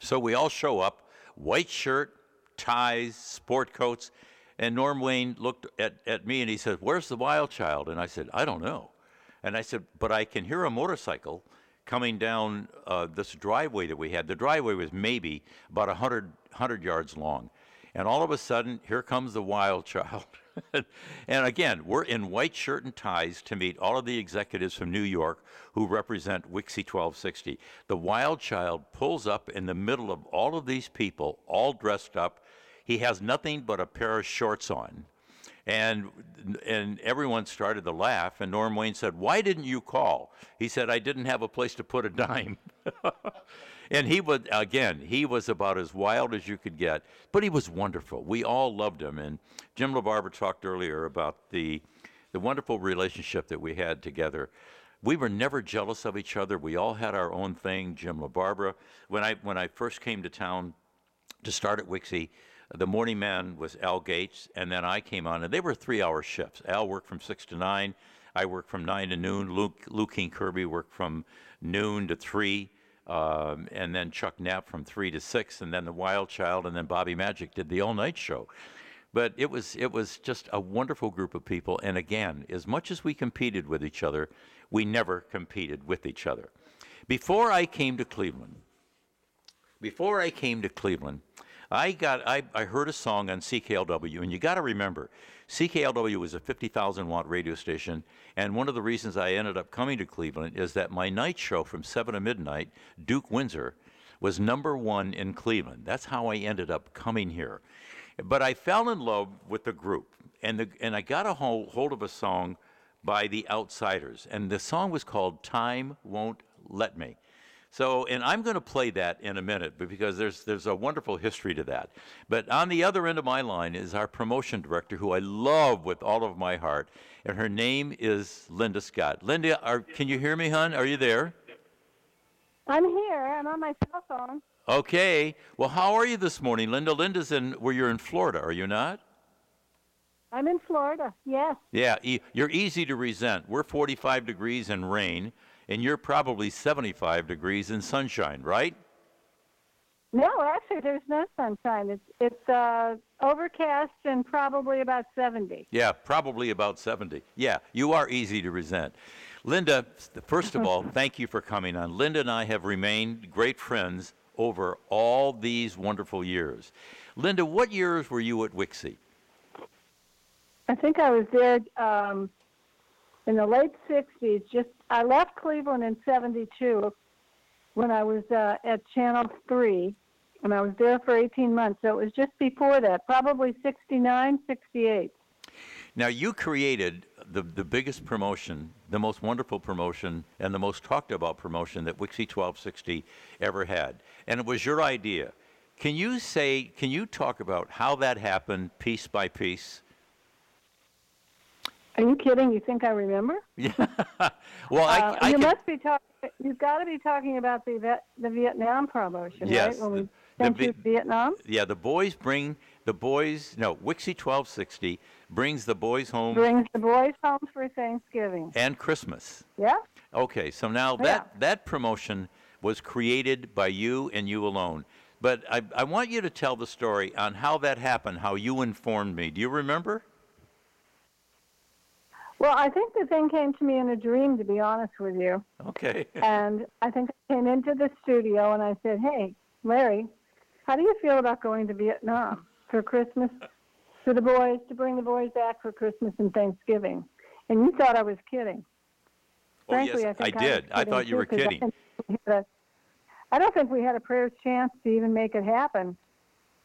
So we all show up, white shirt, ties, sport coats, and Norm Wayne looked at me and he said, "Where's the Wild Child?" And I said, "I don't know." And I said, "But I can hear a motorcycle coming down this driveway that we had." The driveway was maybe about 100 yards long. And all of a sudden, here comes the Wild Child. And again, we're in white shirt and ties to meet all of the executives from New York who represent WIXY 1260. The Wild Child pulls up in the middle of all of these people, all dressed up. He has nothing but a pair of shorts on. And everyone started to laugh, and Norm Wayne said, "Why didn't you call?" He said, "I didn't have a place to put a dime." And he was about as wild as you could get, but he was wonderful. We all loved him. And Jim LaBarbera talked earlier about the wonderful relationship that we had together. We were never jealous of each other. We all had our own thing. Jim LaBarbera, when I first came to town to start at WIXY, the morning man was Al Gates, and then I came on, and they were 3-hour shifts. Al worked from 6 to 9. I worked from 9 to noon. Lou King Kirby worked from noon to 3. and then Chuck Knapp from 3 to 6, and then the Wild Child, and then Bobby Magic did the all-night show. But it was just a wonderful group of people. And again, as much as we competed with each other, we never competed with each other. Before I came to Cleveland, I heard a song on CKLW, and you got to remember, CKLW was a 50,000-watt radio station, and one of the reasons I ended up coming to Cleveland is that my night show from 7 to midnight, Duke Windsor, was #1 in Cleveland. That's how I ended up coming here. But I fell in love with the group, and I got a hold of a song by the Outsiders, and the song was called "Time Won't Let Me." So, and I'm going to play that in a minute, but because there's a wonderful history to that. But on the other end of my line is our promotion director, who I love with all of my heart, and her name is Linda Scott. Linda, can you hear me, hon? Are you there? I'm here. I'm on my cell phone. Okay. Well, how are you this morning, Linda? Linda's you're in Florida, are you not? I'm in Florida, yes. Yeah, you're easy to resent. We're 45 degrees and rain, and you're probably 75 degrees in sunshine, right? No, actually, there's no sunshine. It's overcast and probably about 70. Yeah, probably about 70. Yeah, you are easy to resent. Linda, first of all, thank you for coming on. Linda and I have remained great friends over all these wonderful years. Linda, what years were you at WIXY? I think I was there in the late 60s. I left Cleveland in 72 when I was at Channel 3, and I was there for 18 months. So it was just before that, probably 69, 68. Now, you created the biggest promotion, the most wonderful promotion, and the most talked about promotion that WIXY1260 ever had. And it was your idea. Can you talk about how that happened piece by piece? Are you kidding? You think I remember? Yeah. Well, you've got to be talking about the Vietnam promotion, yes, right? When we sent you to Vietnam? Yeah, WIXY1260 brings the boys home. Brings the boys home for Thanksgiving. And Christmas. Yeah. Okay, so now that promotion was created by you and you alone. But I want you to tell the story on how that happened, how you informed me. Do you remember? Well, I think the thing came to me in a dream, to be honest with you. Okay. And I think I came into the studio and I said, "Hey, Larry, how do you feel about going to Vietnam for Christmas for the boys, to bring the boys back for Christmas and Thanksgiving?" And you thought I was kidding. Frankly, yes, I did. I thought you were kidding. I don't think we had a prayer chance to even make it happen.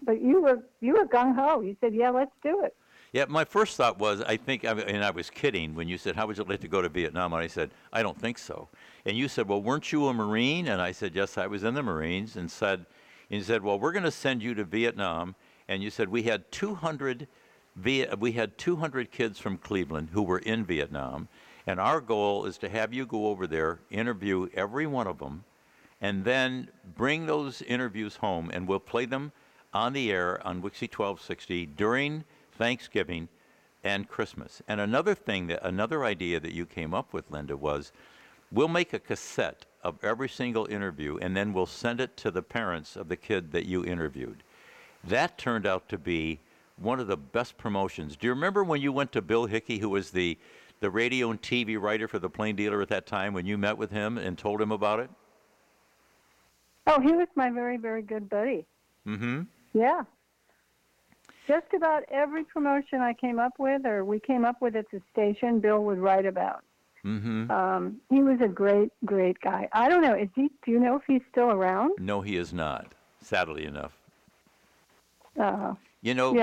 But you were gung-ho. You said, "Yeah, let's do it." Yeah, my first thought was, and I was kidding when you said, "How would you like to go to Vietnam?" And I said, "I don't think so." And you said, "Well, weren't you a Marine?" And I said, "Yes, I was in the Marines." And you said, "Well, we're going to send you to Vietnam." And you said, we had 200 kids from Cleveland who were in Vietnam, and our goal is to have you go over there, interview every one of them, and then bring those interviews home, and we'll play them on the air on WIXY1260 during Thanksgiving and Christmas. And another idea that you came up with, Linda, was we'll make a cassette of every single interview, and then we'll send it to the parents of the kid that you interviewed. That turned out to be one of the best promotions. Do you remember when you went to Bill Hickey, who was the radio and TV writer for the Plain Dealer at that time, when you met with him and told him about it? Oh, he was my very, very good buddy. Mm-hmm. Yeah. Just about every promotion I came up with, or we came up with at the station, Bill would write about. Mm-hmm. He was a great, great guy. I don't know. Do you know if he's still around? No, he is not, sadly enough. Yeah,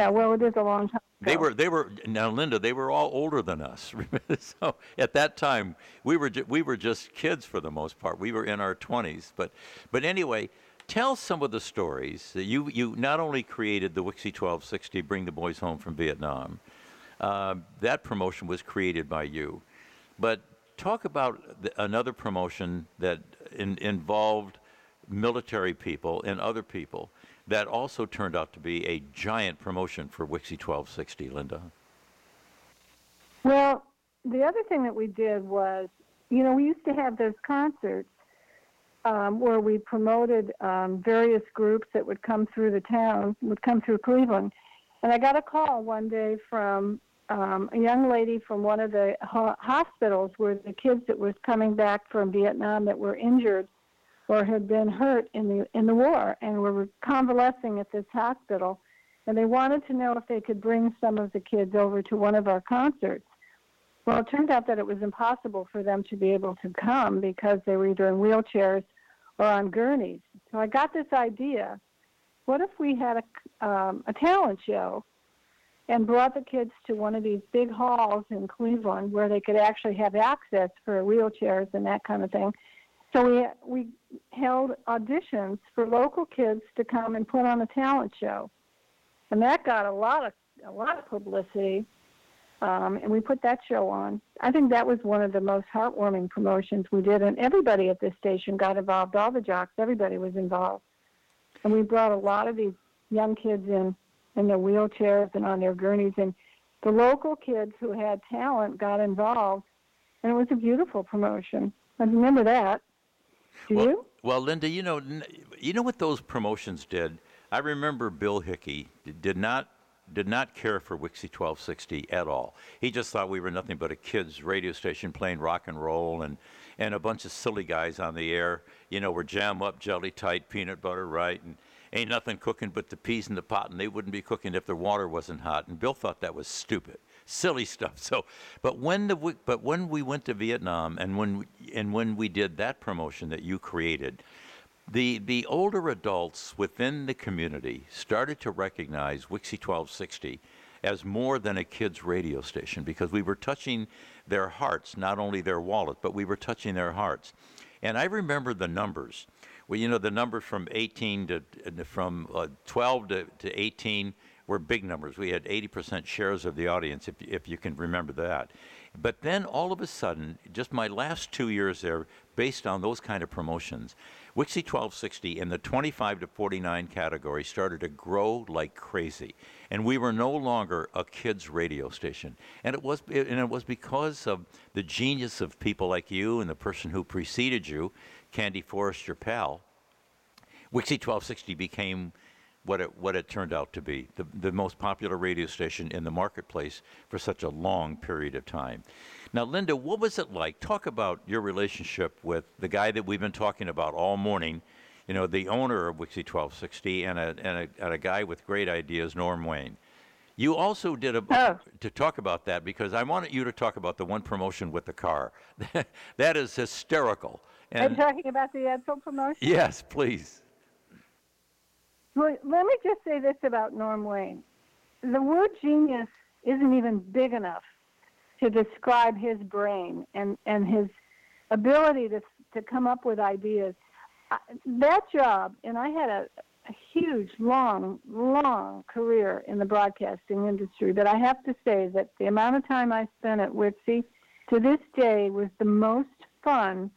well, it is a long time ago. They were now, Linda, they were all older than us. So at that time, we were just kids for the most part. We were in our 20s. But anyway, tell some of the stories that you not only created the WIXY1260, Bring the Boys Home from Vietnam. That promotion was created by you. But talk about another promotion that involved military people and other people that also turned out to be a giant promotion for WIXY1260, Linda. Well, the other thing that we did was, we used to have those concerts where we promoted various groups that would come through the town, would come through Cleveland. And I got a call one day from a young lady from one of the hospitals where the kids that was coming back from Vietnam that were injured or had been hurt in the war and were convalescing at this hospital. And they wanted to know if they could bring some of the kids over to one of our concerts. Well, it turned out that it was impossible for them to be able to come because they were either in wheelchairs or on gurneys. So I got this idea. What if we had a talent show and brought the kids to one of these big halls in Cleveland where they could actually have access for wheelchairs and that kind of thing? So we held auditions for local kids to come and put on a talent show. And that got a lot of publicity. And we put that show on. I think that was one of the most heartwarming promotions we did, and everybody at this station got involved. All the jocks, everybody was involved. And we brought a lot of these young kids in their wheelchairs and on their gurneys, and the local kids who had talent got involved, and it was a beautiful promotion. I remember that. Do you? Well, Linda, you know what those promotions did? I remember Bill Hickey did not care for WIXY1260 at all. He just thought we were nothing but a kids' radio station playing rock and roll and a bunch of silly guys on the air. You know, we're jam up, jelly tight, peanut butter, right? And ain't nothing cooking but the peas in the pot, and they wouldn't be cooking if the water wasn't hot. And Bill thought that was stupid, silly stuff. So, but when we went to Vietnam and when we did that promotion that you created, the older adults within the community started to recognize WIXY1260 as more than a kids' radio station because we were touching their hearts, not only their wallet, but we were touching their hearts. And I remember the numbers. Well, you know, the numbers from 12 to 18 were big numbers. We had 80% shares of the audience, if you can remember that. But then all of a sudden, just my last 2 years there, based on those kind of promotions, WIXY1260 in the 25 to 49 category started to grow like crazy. And we were no longer a kids' radio station. And it was because of the genius of people like you and the person who preceded you, Candy Forrest, your pal. WIXY1260 became what it turned out to be, the most popular radio station in the marketplace for such a long period of time. Now, Linda, what was it like? Talk about your relationship with the guy that we've been talking about all morning, you know, the owner of WIXY1260 and a guy with great ideas, Norm Wayne. You also did to talk about that because I wanted you to talk about the one promotion with the car. That is hysterical. Are you talking about the Edsel promotion? Yes, please. Well, let me just say this about Norm Wayne. The word genius isn't even big enough to describe his brain and his ability to come up with ideas. That job, and I had a huge, long career in the broadcasting industry, but I have to say that the amount of time I spent at WIXY to this day was the most fun,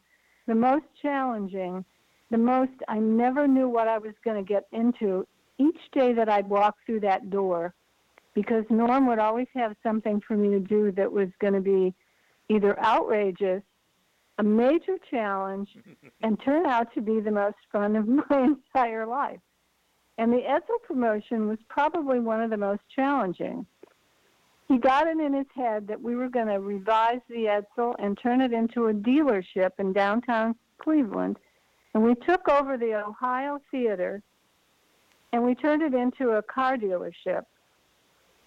the most challenging, I never knew what I was going to get into each day that I'd walk through that door because Norm would always have something for me to do that was going to be either outrageous, a major challenge, and turn out to be the most fun of my entire life. And the Edsel promotion was probably one of the most challenging. He got it in his head that we were going to revise the Edsel and turn it into a dealership in downtown Cleveland. And we took over the Ohio Theater, and we turned it into a car dealership.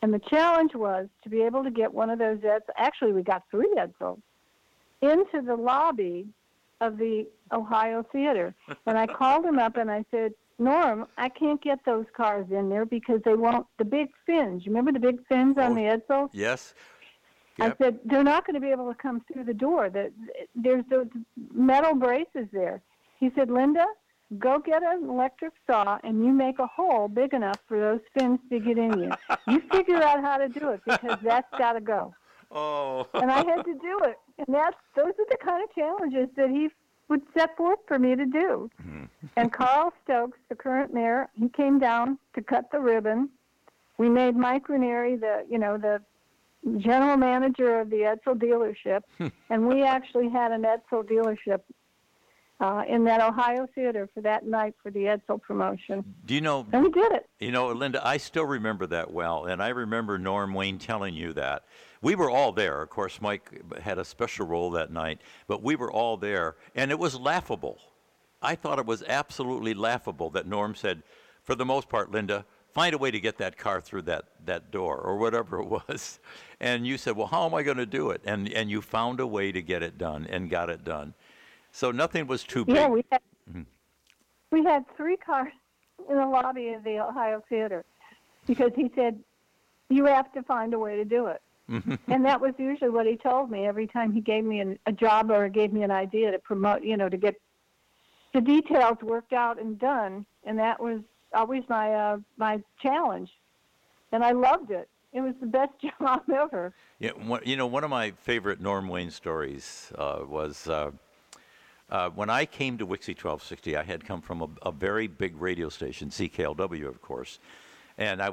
And the challenge was to be able to get one of those Edsels, actually we got 3 Edsels, into the lobby of the Ohio Theater. And I called him up and I said, Norm, I can't get those cars in there because they won't, the big fins. You remember the big fins on the Edsel? Yes. Yep. I said, they're not going to be able to come through the door. There's those metal braces there. He said, Linda, go get an electric saw and you make a hole big enough for those fins to get in you. You figure out how to do it because that's got to go. Oh. And I had to do it. And those are the kind of challenges that he would set forth for me to do. Mm-hmm. And Carl Stokes, the current mayor, he came down to cut the ribbon. We made Mike Ranieri the general manager of the Edsel dealership, and we actually had an Edsel dealership in that Ohio theater for that night for the Edsel promotion. Do you know? And we did it. You know, Linda, I still remember that well, and I remember Norm Wayne telling you that. We were all there. Of course, Mike had a special role that night, but we were all there, and it was laughable. I thought it was absolutely laughable that Norm said, for the most part, Linda, find a way to get that car through that door, or whatever it was. And you said, well, how am I going to do it? And you found a way to get it done and got it done. So nothing was too big. Yeah, we had 3 cars in the lobby of the Ohio Theater because he said, you have to find a way to do it. And that was usually what he told me every time he gave me a job or gave me an idea to promote, to get the details worked out and done. And that was always my challenge. And I loved it. It was the best job ever. Yeah, one of my favorite Norm Wayne stories was when I came to WIXY 1260, I had come from a very big radio station, CKLW, of course. And I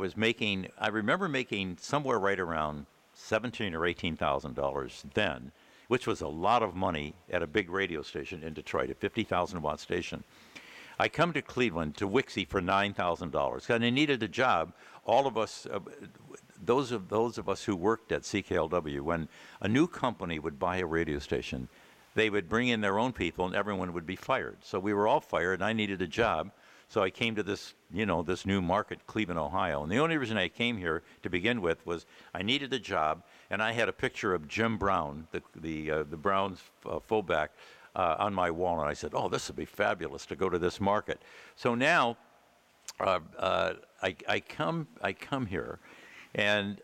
remember making somewhere right around $17,000 or $18,000 then, which was a lot of money at a big radio station in Detroit, a 50,000-watt station. I come to Cleveland to WIXY for $9,000, and I needed a job. All of us, those of us who worked at CKLW, when a new company would buy a radio station, they would bring in their own people, and everyone would be fired. So we were all fired, and I needed a job. So I came to this new market, Cleveland, Ohio. And the only reason I came here to begin with was I needed a job, and I had a picture of Jim Brown, the Browns fullback, on my wall. And I said, oh, this would be fabulous to go to this market. So now I come here, and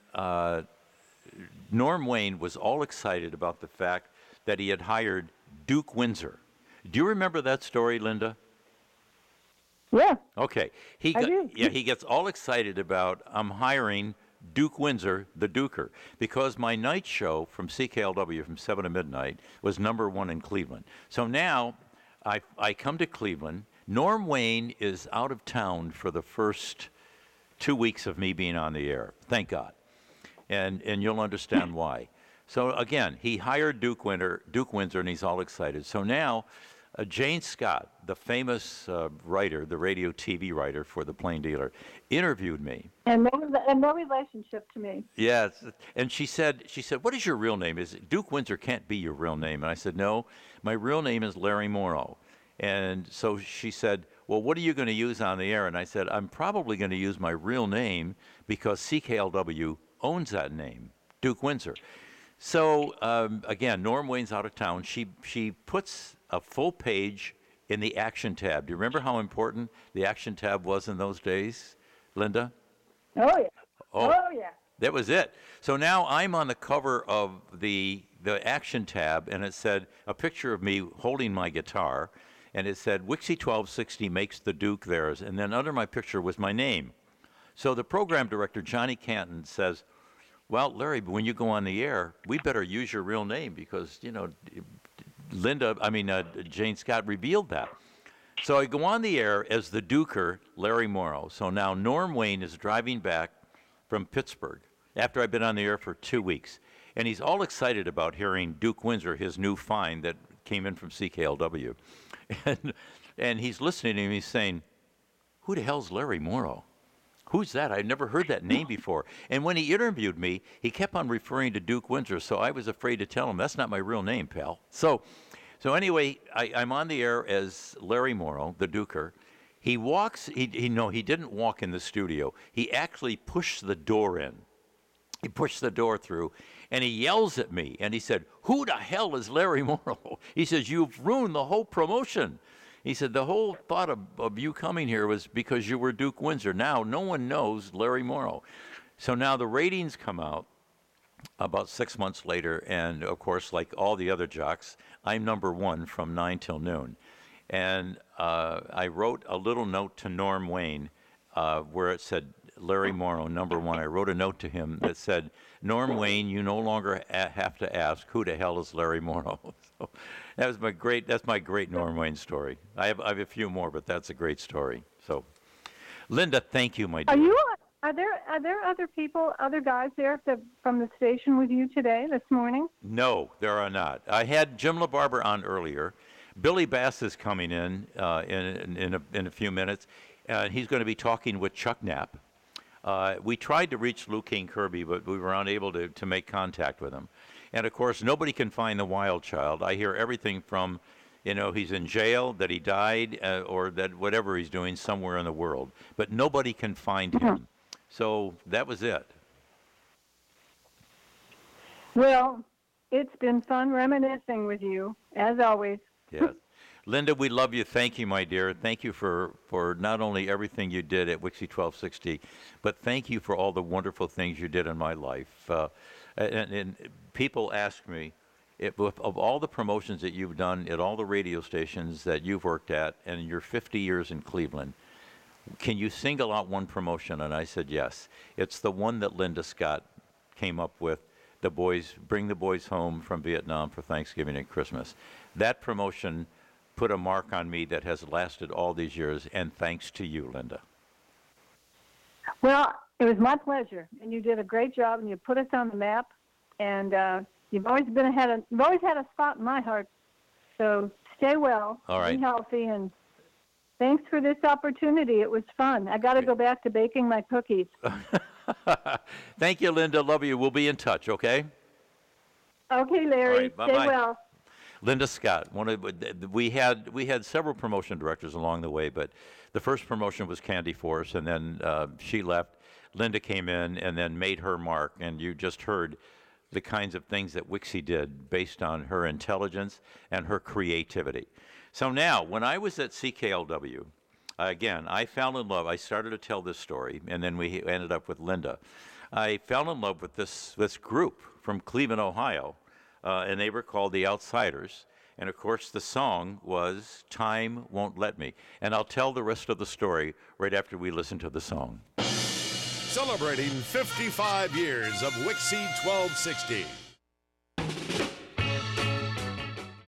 Norm Wayne was all excited about the fact that he had hired Duke Windsor. Do you remember that story, Linda? Yeah. Okay. He gets all excited about, I'm hiring Duke Windsor, the Duker, because my night show from CKLW from 7 to midnight was #1 in Cleveland. So now I come to Cleveland. Norm Wayne is out of town for the first 2 weeks of me being on the air. Thank God. And you'll understand why. So again, he hired Duke Windsor, and he's all excited. So now Jane Scott, the famous writer, the radio TV writer for The Plain Dealer, interviewed me. And no relationship to me. Yes, and she said, what is your real name? Duke Windsor can't be your real name. And I said, no, my real name is Larry Morrow. And so she said, well, what are you going to use on the air? And I said, I'm probably going to use my real name because CKLW owns that name, Duke Windsor. So again, Norm Wayne's out of town. She puts a full page in the action tab. Do you remember how important the action tab was in those days, Linda? Oh yeah. Oh yeah. That was it. So now I'm on the cover of the action tab, and it said a picture of me holding my guitar, and it said WIXY 1260 makes the Duke theirs, and then under my picture was my name. So the program director, Johnny Canton, says, well, Larry, when you go on the air, we better use your real name because, Jane Scott revealed that. So I go on the air as the Duker, Larry Morrow. So now Norm Wayne is driving back from Pittsburgh after I've been on the air for 2 weeks. And he's all excited about hearing Duke Windsor, his new find that came in from CKLW. And he's listening to him, he's saying, who the hell's Larry Morrow? Who's that? I'd never heard that name before. And when he interviewed me, he kept on referring to Duke Windsor, so I was afraid to tell him, that's not my real name, pal. So anyway, I'm on the air as Larry Morrow, the Duker. He didn't walk in the studio. He actually pushed the door in. He pushed the door through, and he yells at me, and he said, who the hell is Larry Morrow? He says, you've ruined the whole promotion. He said, the whole thought of you coming here was because you were Duke Windsor. Now no one knows Larry Morrow. So now the ratings come out about 6 months later, and of course, like all the other jocks, I'm #1 from 9 till noon. And I wrote a little note to Norm Wayne where it said, Larry Morrow, #1. I wrote a note to him that said, Norm Wayne, you no longer have to ask, who the hell is Larry Morrow? So that's my great Norm Wayne story. I have a few more, but that's a great story. So, Linda, thank you, my dear. Are there other people, other guys there from the station with you today, this morning? No, there are not. I had Jim LaBarber on earlier, Billy Bass is coming in a few minutes, and he's going to be talking with Chuck Knapp. We tried to reach Lou King Kirby, but we were unable to make contact with him. And, of course, nobody can find the wild child. I hear everything from, he's in jail, that he died, or that whatever he's doing somewhere in the world. But nobody can find him. So that was it. Well, it's been fun reminiscing with you, as always. Yes. Linda, we love you. Thank you, my dear. Thank you for not only everything you did at WIXY 1260, but thank you for all the wonderful things you did in my life. And people ask me, of all the promotions that you've done at all the radio stations that you've worked at, and in your 50 years in Cleveland, can you single out one promotion? And I said yes. It's the one that Linda Scott came up with, bring the boys home from Vietnam for Thanksgiving and Christmas. That promotion put a mark on me that has lasted all these years, and thanks to you, Linda. Well, it was my pleasure, and you did a great job, and you put us on the map, and you've always had a spot in my heart. So stay well, all right. Be healthy, and thanks for this opportunity. It was fun. I got to go back to baking my cookies. Thank you, Linda. Love you. We'll be in touch. Okay. Okay, Larry. All right, stay well. Linda Scott. We had several promotion directors along the way, but the first promotion was Candy Force, and then she left. Linda came in and then made her mark, and you just heard the kinds of things that WIXY did based on her intelligence and her creativity. So now, when I was at CKLW, again, I fell in love. I started to tell this story, and then we ended up with Linda. I fell in love with this group from Cleveland, Ohio. And they were called The Outsiders. And, of course, the song was Time Won't Let Me. And I'll tell the rest of the story right after we listen to the song. Celebrating 55 years of WIXY 1260.